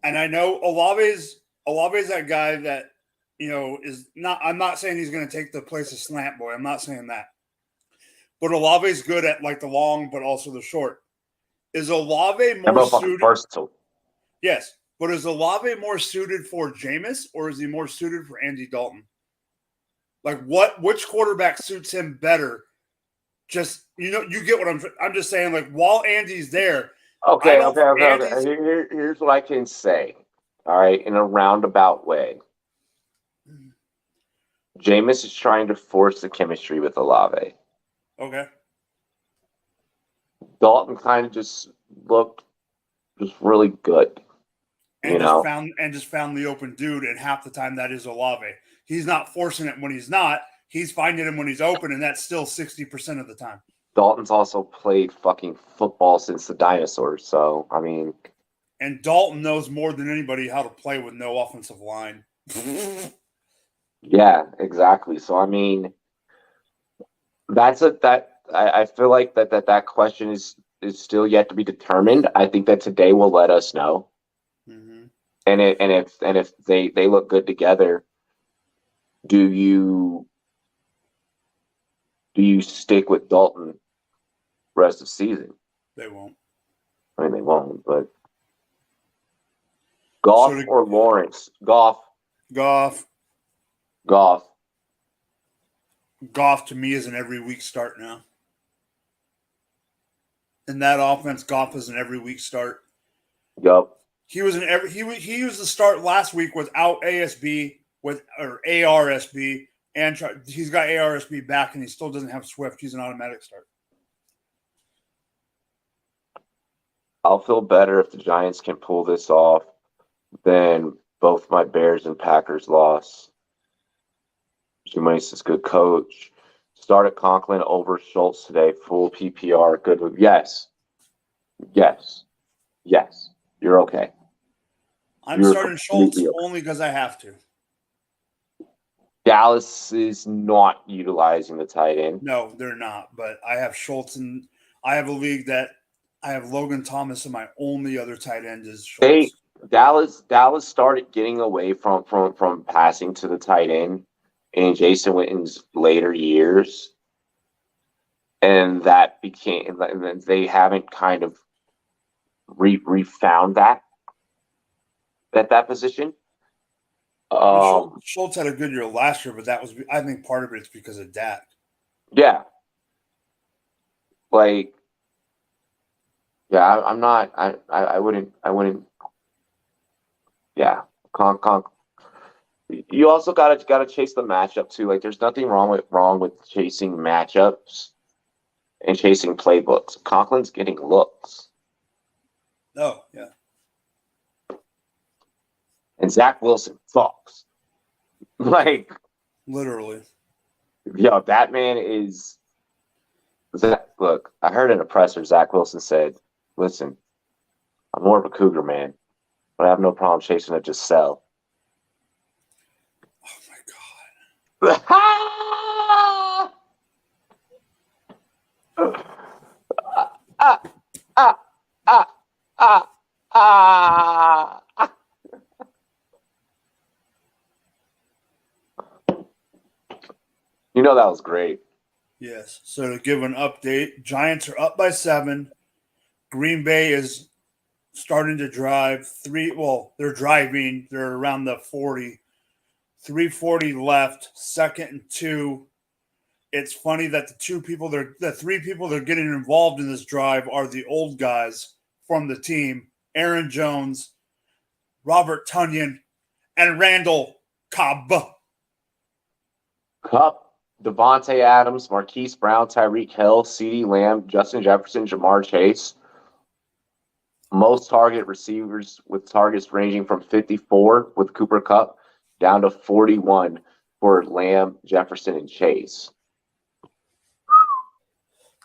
And I know Olave's that guy that, is not – I'm not saying he's going to take the place of Slant Boy. I'm not saying that. But Olave's good at, like, the long but also the short. Is Olave more suited – versatile. Yes. But is Olave more suited for Jameis or is he more suited for Andy Dalton? Like, which quarterback suits him better? Just, you get what I'm just saying. Like, while Andy's there – Okay. Here's what I can say, all right, in a roundabout way. Jameis is trying to force the chemistry with Olave. Okay. Dalton kind of just looked just really good, and just found the open dude, and half the time that is Olave. He's not forcing it when he's not. He's finding him when he's open, and that's still 60% of the time. Dalton's also played fucking football since the dinosaurs, so I mean. And Dalton knows more than anybody how to play with no offensive line. Yeah, exactly. So I mean, I feel like that question is still yet to be determined. I think that today will let us know. Mm-hmm. And if they look good together, do you stick with Dalton rest of the season? They won't. I mean, they won't, but Goff or Lawrence? Goff. Goff to me is an every week start now. In that offense, Goff is an every week start. Yup. He was he used the start last week without ASB or ARSB, and he's got ARSB back, and he still doesn't have Swift. He's an automatic start. I'll feel better if the Giants can pull this off than both my Bears and Packers loss. Jameis is good coach. Started Conklin over Schultz today. Full PPR. Good move. Yes. You're okay. I'm starting Schultz only because I have to. Dallas is not utilizing the tight end. No, they're not. But I have Schultz, and I have a league that I have Logan Thomas, and my only other tight end is Schultz. Dallas started getting away from passing to the tight end in Jason Witten's later years, and that became, and they haven't kind of refound that at that position. Schultz had a good year last year, but that was, I think, part of it's because of Dak. Yeah, like, yeah, I'm not. I wouldn't. Yeah, You also gotta chase the matchup too. Like, there's nothing wrong with chasing matchups and chasing playbooks. Conklin's getting looks. Oh yeah. And Zach Wilson sucks. Like, literally. Yo, that man is. Look, I heard in a presser, Zach Wilson said, "Listen, I'm more of a Cougar man, but I have no problem chasing it. Just sell." Oh my God. ah, ah, ah, ah, ah. You know that was great. Yes. So to give an update, Giants are up by 7. Green Bay is starting to drive 3. Well, they're driving. They're around the 40. 3:40 left. 2nd and 2. It's funny that the 3 people that are getting involved in this drive are the old guys from the team: Aaron Jones, Robert Tonyan, and Randall Cobb. Cup, Devontae Adams, Marquise Brown, Tyreek Hill, CeeDee Lamb, Justin Jefferson, Jamar Chase. Most target receivers with targets ranging from 54 with Cooper Kupp down to 41 for Lamb, Jefferson, and Chase.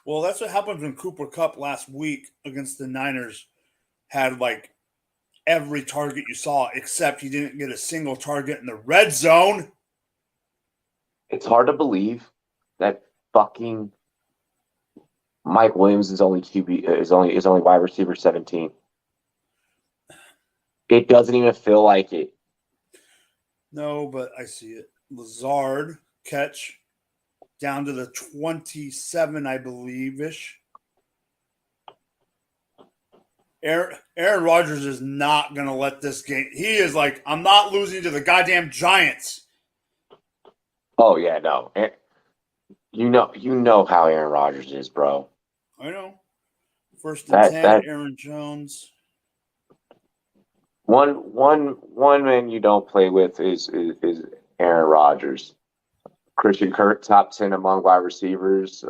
Well, that's what happened when Cooper Kupp last week against the Niners had like every target you saw, except he didn't get a single target in the red zone. It's hard to believe that fucking Mike Williams is only wide receiver 17. It doesn't even feel like it. No, but I see it. Lazard catch down to the 27, I believe-ish. Aaron Rodgers is not going to let this game. He is like, I'm not losing to the goddamn Giants. Oh yeah, no. You know how Aaron Rodgers is, bro. I know. 1st and 10, Aaron Jones. One man you don't play with is Aaron Rodgers. Christian Kirk, top 10 among wide receivers,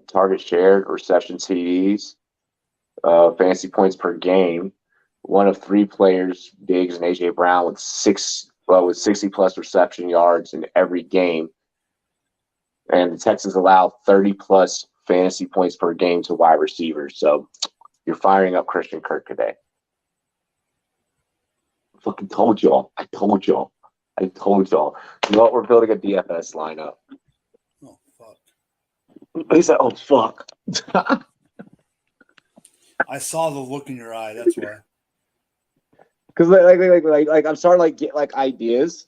target shared, reception TDs, fantasy points per game. One of 3 players, Diggs and AJ Brown, with 60 plus reception yards in every game. And the Texans allow 30 plus fantasy points per game to wide receivers. So you're firing up Christian Kirk today. fucking told y'all. I told y'all. You know what? We're building a DFS lineup. Oh, fuck. He said, oh, fuck. I saw the look in your eye. That's why. Because like I'm starting to like get like ideas,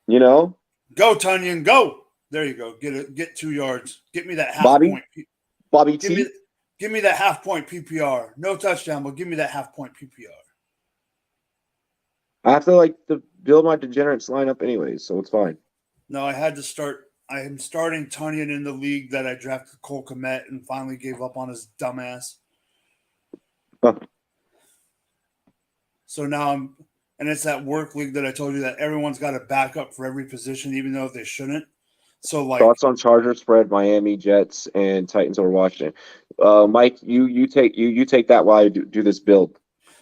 you know. Go, Tunyon, go. There you go. Get 2 yards. Get me that half Bobby? point. Bobby Give T. me that half point PPR. No touchdown, but give me that half point PPR. I have to like build my degenerates lineup anyways, so it's fine. No, I had to start. I am starting Tunyon in the league that I drafted Cole Kmet and finally gave up on his dumbass. Huh. So now and it's that work league that I told you that everyone's got a backup for every position, even though they shouldn't. So like Thoughts on Chargers spread, Miami, Jets, and Titans over Washington. Mike, you take that while I do this build,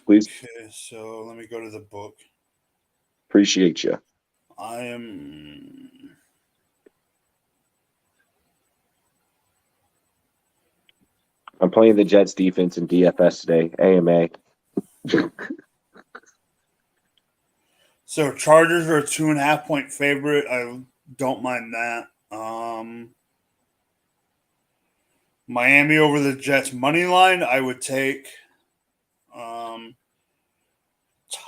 please. Okay, so let me go to the book. Appreciate you. I'm playing the Jets defense in DFS today. AMA. So Chargers are a 2.5 point favorite. I don't mind that. Miami over the Jets money line. I would take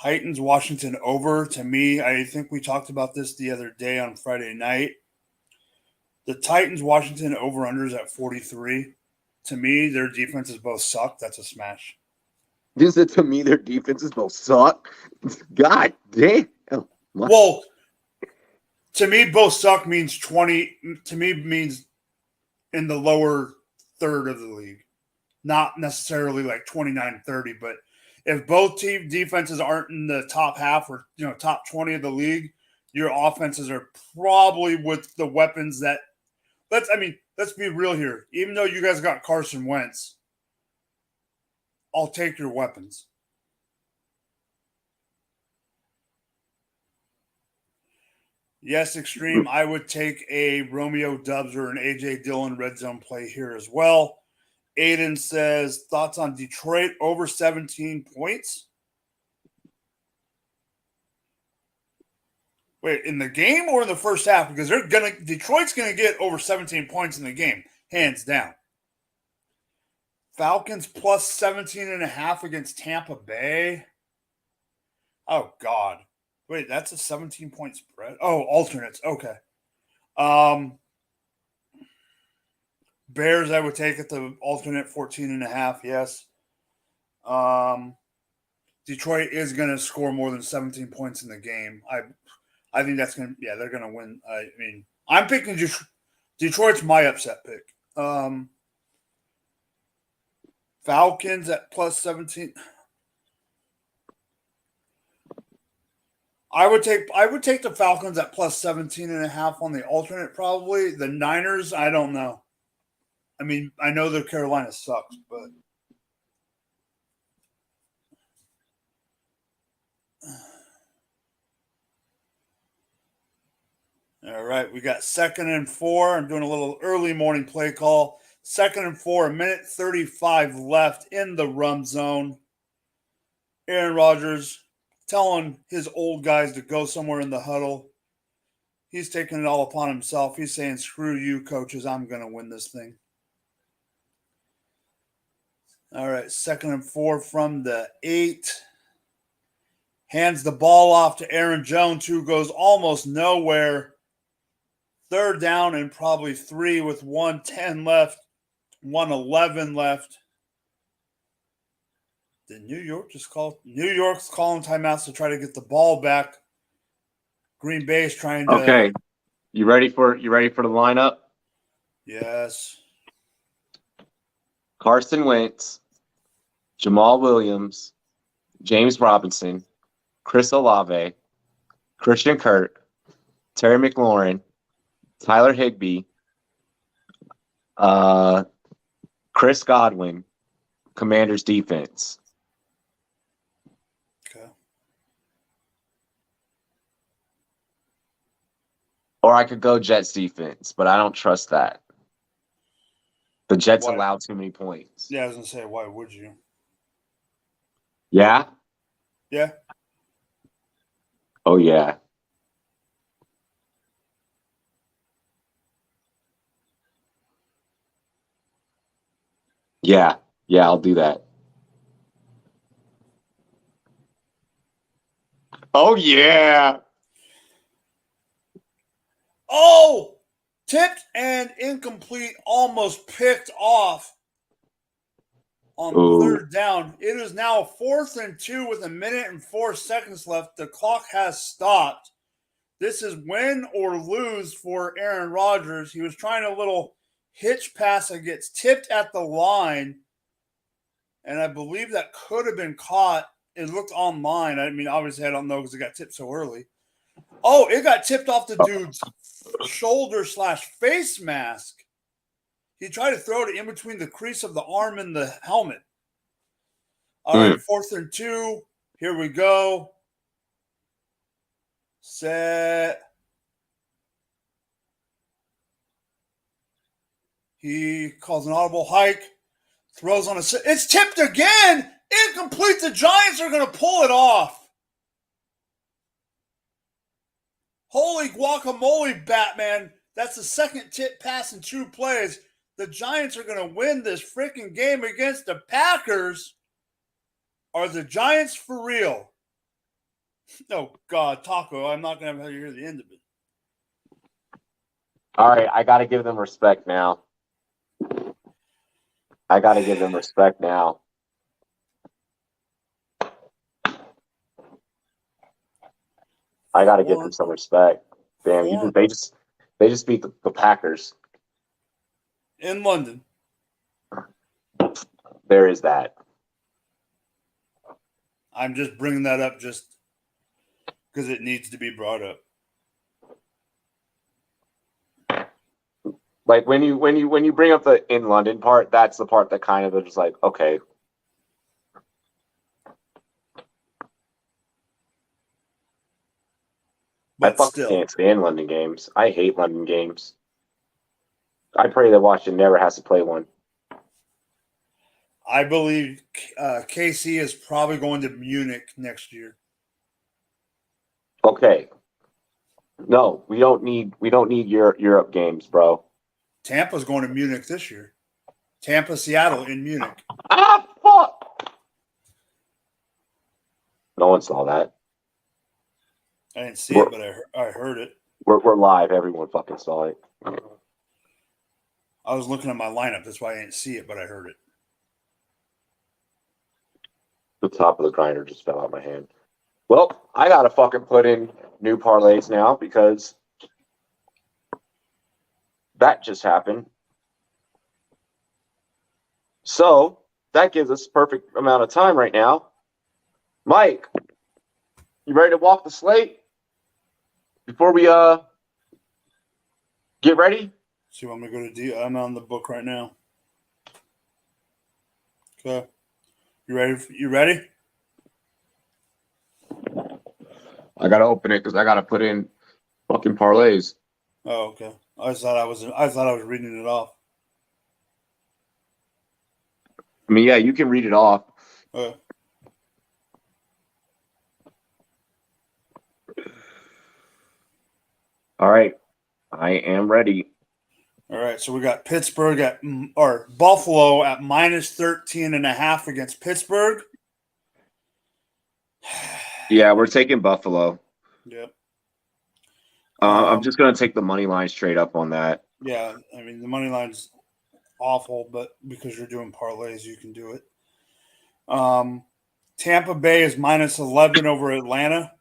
Titans Washington over. To me, I think we talked about this the other day on Friday night. The Titans Washington over unders at 43. To me, their defenses both suck. That's a smash. This is to me, their defenses both suck. God damn. Well, to me, both suck means 20. To me, means in the lower third of the league. Not necessarily like 29-30, but if both team defenses aren't in the top half or top 20 of the league, your offenses are probably with the weapons that let's be real here. Even though you guys got Carson Wentz, I'll take your weapons. Yes, Extreme. I would take a Romeo Dubs or an AJ Dillon red zone play here as well. Aiden says, thoughts on Detroit over 17 points? Wait, in the game or in the first half? Because Detroit's gonna get over 17 points in the game, hands down. Falcons plus 17.5 against Tampa Bay. Oh God. Wait, that's a 17-point spread. Oh, alternates. Okay. Bears, I would take at the alternate 14.5. Yes. Detroit is going to score more than 17 points in the game. I think that's going to, they're going to win. I mean, I'm picking Detroit's my upset pick. Falcons at plus 17. I would take the Falcons at plus 17.5 on the alternate, probably. The Niners, I don't know. I mean, I know that Carolina sucks, but all right, we got 2nd and 4. I'm doing a little early morning play call. 2nd and 4, a minute 35 left in the rum zone. Aaron Rodgers telling his old guys to go somewhere in the huddle. He's taking it all upon himself. He's saying, screw you, coaches. I'm going to win this thing. All right, 2nd and 4 from the 8. Hands the ball off to Aaron Jones, who goes almost nowhere. 3rd down and probably 3 with 1:10 left, 1:11 left. Did New York's calling timeouts to try to get the ball back. Green Bay's trying to. Okay, you ready for the lineup? Yes. Carson Wentz, Jamal Williams, James Robinson, Chris Olave, Christian Kirk, Terry McLaurin, Tyler Higbee, Chris Godwin, Commanders defense. Okay. Or I could go Jets defense, but I don't trust that. The Jets Why? allow too many points. Yeah, I was going to say, why would you? Yeah? Yeah. Oh yeah. Yeah. Yeah, I'll do that. Oh yeah. Oh, tipped and incomplete, almost picked off on Ooh. third down. It is now 4th and 2 with 1:04 left. The clock has stopped. This is win or lose for Aaron Rodgers. He was trying a little hitch pass that gets tipped at the line, and I believe that could have been caught. It looked online. I mean, obviously, I don't know because it got tipped so early. Oh, it got tipped off the dude's shoulder/face mask. He tried to throw it in between the crease of the arm and the helmet. All right, 4th and 2. Here we go. Set. He calls an audible hike. Throws on a. It's tipped again. Incomplete. The Giants are going to pull it off. Holy guacamole, Batman. That's the second tip pass in 2 plays. The Giants are going to win this freaking game against the Packers. Are the Giants for real? Oh, God, Taco, I'm not going to have to hear the end of it. All right, I got to give them respect now. I got to give them respect now. I got to give them some respect. Damn, they just beat the Packers in London. There is that. I'm just bringing that up just because it needs to be brought up. Like when you bring up the in London part, that's the part that kind of is just like, okay. But I fucking can't stand London games. I hate London games. I pray that Washington never has to play one. I believe KC is probably going to Munich next year. Okay. No, we don't need Europe games, bro. Tampa's going to Munich this year. Tampa, Seattle in Munich. Ah, fuck! No one saw that. I didn't see it, but I heard it. We're live. Everyone fucking saw it. I was looking at my lineup. That's why I didn't see it, but I heard it. The top of the grinder just fell out of my hand. Well, I gotta fucking put in new parlays now because that just happened. So that gives us perfect amount of time right now. Mike, you ready to walk the slate before we get ready? So you want me to go to D? I'm on the book right now. Okay. You ready? You ready? I gotta open it because I gotta put in fucking parlays. Oh, okay. I thought I was reading it off. I mean, yeah, you can read it off. Okay. All right. I am ready. All right, so we got Pittsburgh or Buffalo at -13.5 against Pittsburgh. Yeah, we're taking Buffalo. Yep. I'm just gonna take the money line straight up on that. Yeah, I mean the money line's awful, but because you're doing parlays, you can do it. Tampa Bay is -11 over Atlanta.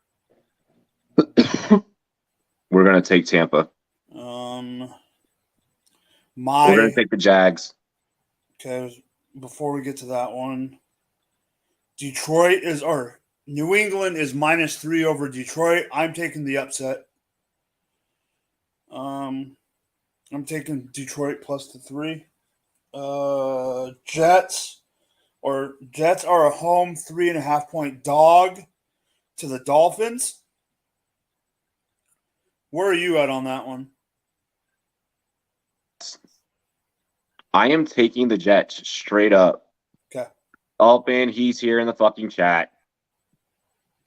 We're gonna take Tampa. We're gonna take the Jags. Okay, before we get to that one, New England is -3 over Detroit. I'm taking the upset. I'm taking Detroit plus the 3. Jets are a home 3.5-point dog to the Dolphins. Where are you at on that one? I am taking the Jets straight up. Okay. Alpin, he's here in the fucking chat.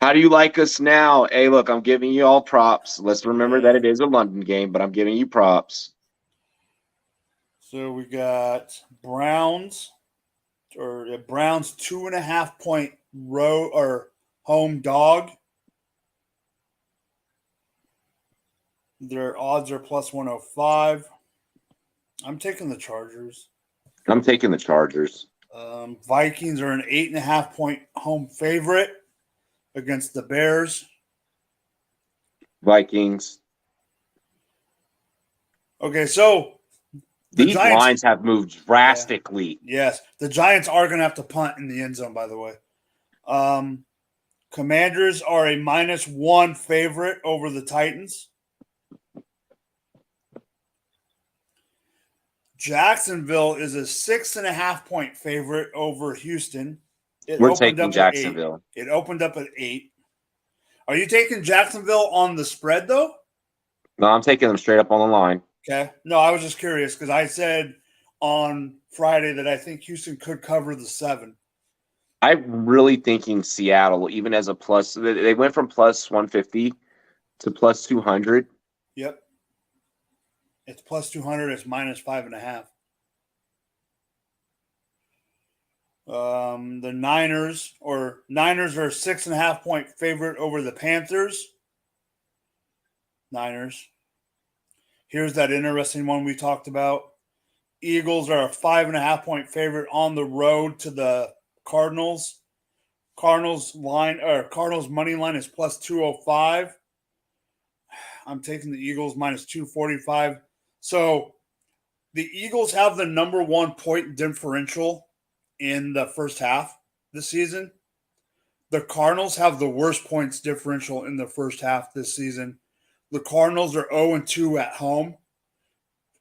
How do you like us now? Hey, look, I'm giving you all props. Let's remember that it is a London game, but I'm giving you props. So we got Browns 2.5 point row or home dog. Their odds are plus 105. I'm taking the Chargers. I'm taking the Chargers. Vikings are an 8.5 point home favorite against the Bears. Vikings. Okay, so the These Giants lines have moved drastically. Yes, the Giants are going to have to punt in the end zone. By the way, Commanders are a -1 favorite over the Titans. Jacksonville is a 6.5 point favorite over Houston. We're taking Jacksonville. It opened up at 8. Are you taking Jacksonville on the spread though? No, I'm taking them straight up on the line. Okay. No, I was just curious because I said on Friday that I think Houston could cover the 7. I'm really thinking Seattle, even as a plus. They went from plus 150 to plus 200. Yep. It's plus 200. It's -5.5. The Niners are a 6.5 point favorite over the Panthers. Niners. Here's that interesting one we talked about. Eagles are a 5.5 point favorite on the road to the Cardinals. Cardinals money line is plus 205. I'm taking the Eagles -245. So the Eagles have the number 1 point differential in the first half this season. The Cardinals have the worst points differential in the first half this season. The Cardinals are 0-2 at home,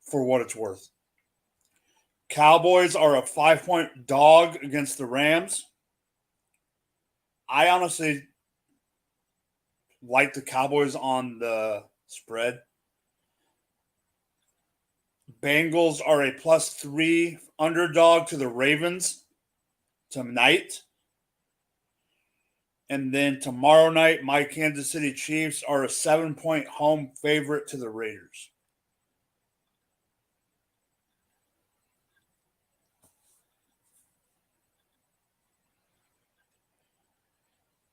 for what it's worth. Cowboys are a 5-point dog against the Rams. I honestly like the Cowboys on the spread. Bengals are a +3 underdog to the Ravens tonight. And then tomorrow night, my Kansas City Chiefs are a 7-point home favorite to the Raiders.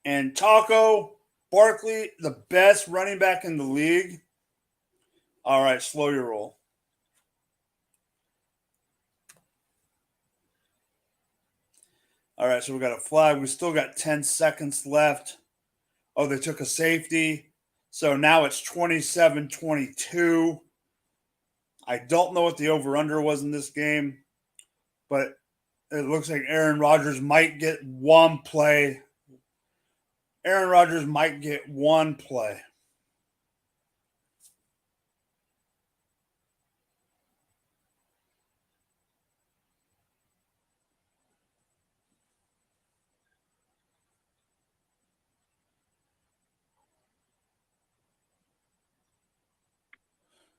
And Taco Barkley, the best running back in the league. All right, slow your roll. All right, so we got a flag. We still got 10 seconds left. Oh, they took a safety. So now it's 27-22. I don't know what the over-under was in this game, but it looks like Aaron Rodgers might get one play. Aaron Rodgers might get one play.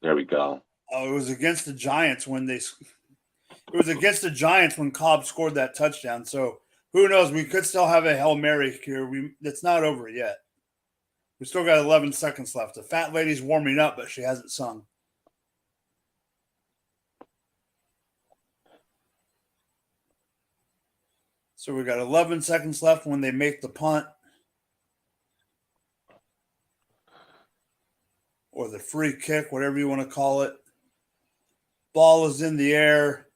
There we go. Oh, it was against the Giants when Cobb scored that touchdown. So who knows? We could still have a Hail Mary here. It's not over yet. We still got 11 seconds left. The fat lady's warming up, but she hasn't sung. So we got 11 seconds left when they make the punt. Or the free kick, whatever you want to call it. Ball is in the air.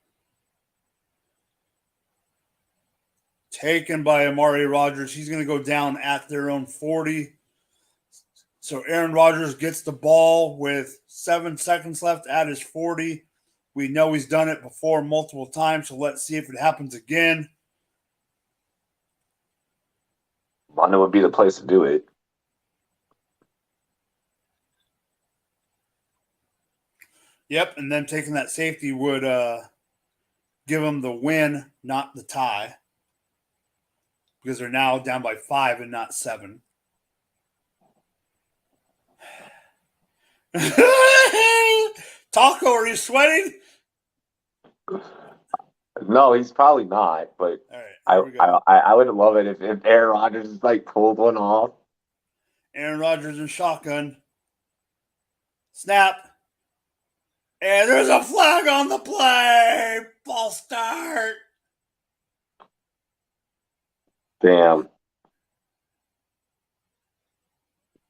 Taken by Amari Rodgers. He's going to go down at their own 40. So Aaron Rodgers gets the ball with 7 seconds left at his 40. We know he's done it before multiple times, so let's see if it happens again. London would be the place to do it. Yep, and then taking that safety would give them the win, not the tie, because they're now down by 5 and not 7. Taco, are you sweating? No, he's probably not, but All right. Here we go. I would love it if Aaron Rodgers just like pulled one off. Aaron Rodgers in shotgun. Snap. And there's a flag on the play. Ball start. Damn.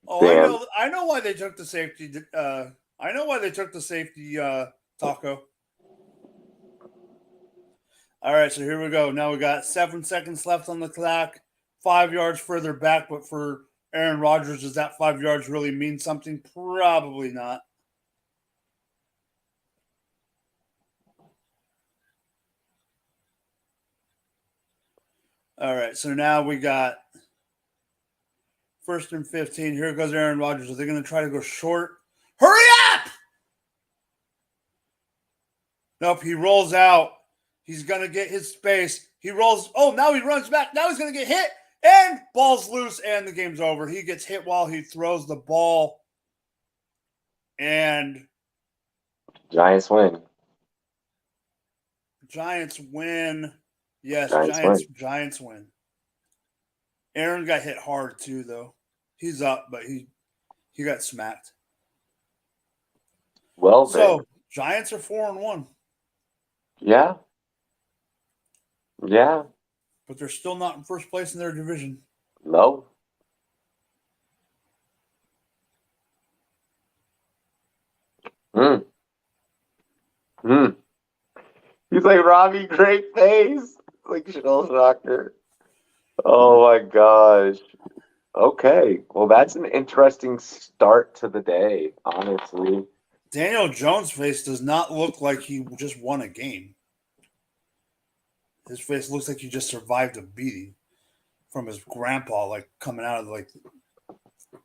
Oh, Damn. I know why they took the safety. I know why they took the safety taco. All right, so here we go. Now we got 7 seconds left on the clock. 5 yards further back, but for Aaron Rodgers, does that 5 yards really mean something? Probably not. All right, so now we got 1st and 15. Here goes Aaron Rodgers. Are they going to try to go short? Hurry up! Nope, he rolls out. He's going to get his space. He rolls. Oh, now he runs back. Now he's going to get hit. And ball's loose, and the game's over. He gets hit while he throws the ball. And Giants win. Giants win. Yes, Giants win. Aaron got hit hard too, though. He's up, but he got smacked. Well, so Giants are 4-1. Yeah. Yeah. But they're still not in first place in their division. No. He's like, Robbie, great face. Like Shell Shocker. Oh my gosh. Okay. Well, that's an interesting start to the day, honestly. Daniel Jones' face does not look like he just won a game. His face looks like he just survived a beating from his grandpa, like coming out of like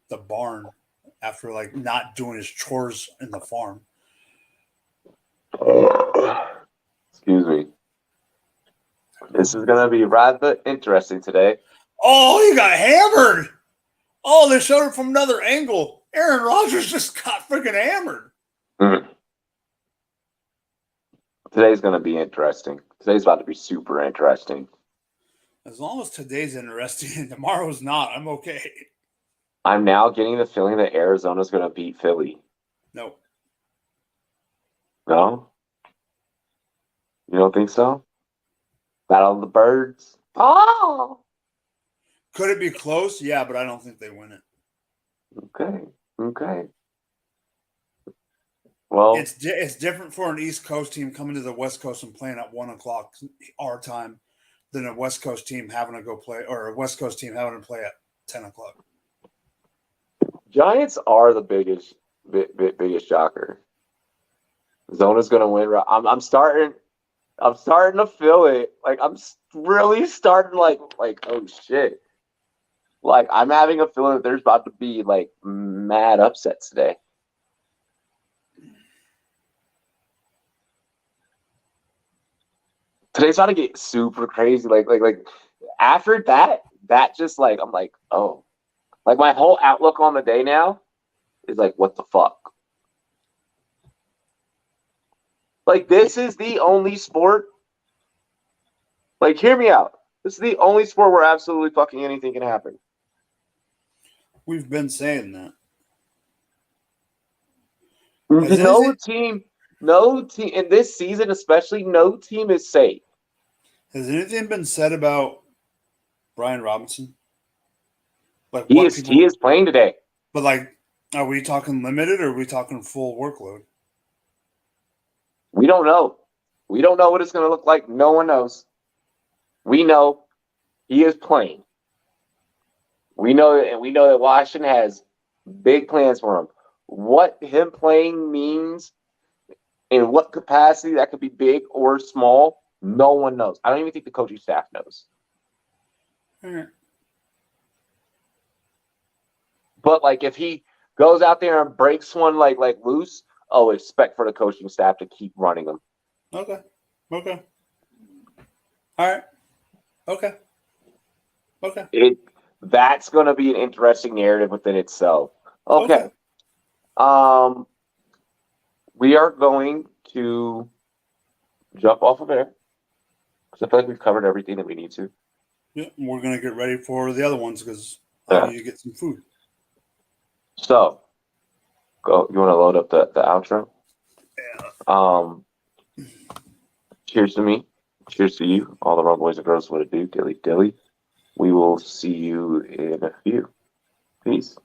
the barn after like not doing his chores in the farm. Excuse me. This is gonna be rather interesting today. Oh, he got hammered. Oh, they showed it from another angle. Aaron Rodgers just got freaking hammered. Today's gonna be interesting. Today's about to be super interesting. As long as today's interesting and tomorrow's not, I'm okay. I'm now getting the feeling that Arizona's gonna beat Philly. No. No? You don't think so? Battle of the Birds? Oh! Could it be close? Yeah, but I don't think they win it. Okay. Well, it's different for an East Coast team coming to the West Coast and playing at 1:00 our time than a West Coast team having to go play, or a West Coast team having to play at 10:00. Giants are the biggest shocker. Zona's gonna win. I'm starting to feel it. Like I'm really starting like oh shit. Like I'm having a feeling that there's about to be like mad upsets today. Today's about to get super crazy. Like after that just like I'm like, oh. Like my whole outlook on the day now is like, what the fuck? Like this is the only sport. Like, hear me out. This is the only sport where absolutely fucking anything can happen. We've been saying that. No team in this season, especially, no team is safe. Has anything been said about Brian Robinson? Like he is playing today. But like, are we talking limited or are we talking full workload? We don't know. We don't know what it's going to look like. No one knows. We know he is playing. We know that Washington has big plans for him. What him playing means, in what capacity that could be big or small, no one knows. I don't even think the coaching staff knows. Mm-hmm. But like if he goes out there and breaks one like loose, expect for the coaching staff to keep running them. Okay. All right. Okay. That's going to be an interesting narrative within itself. Okay. We are going to jump off of there. So I feel like we've covered everything that we need to. Yeah, we're gonna get ready for the other ones because I need to get some food. So, go. You want to load up the outro? Cheers to me. Cheers to you. All the Rumboyz and girls, what it do? Dilly dilly. We will see you in a few. Peace.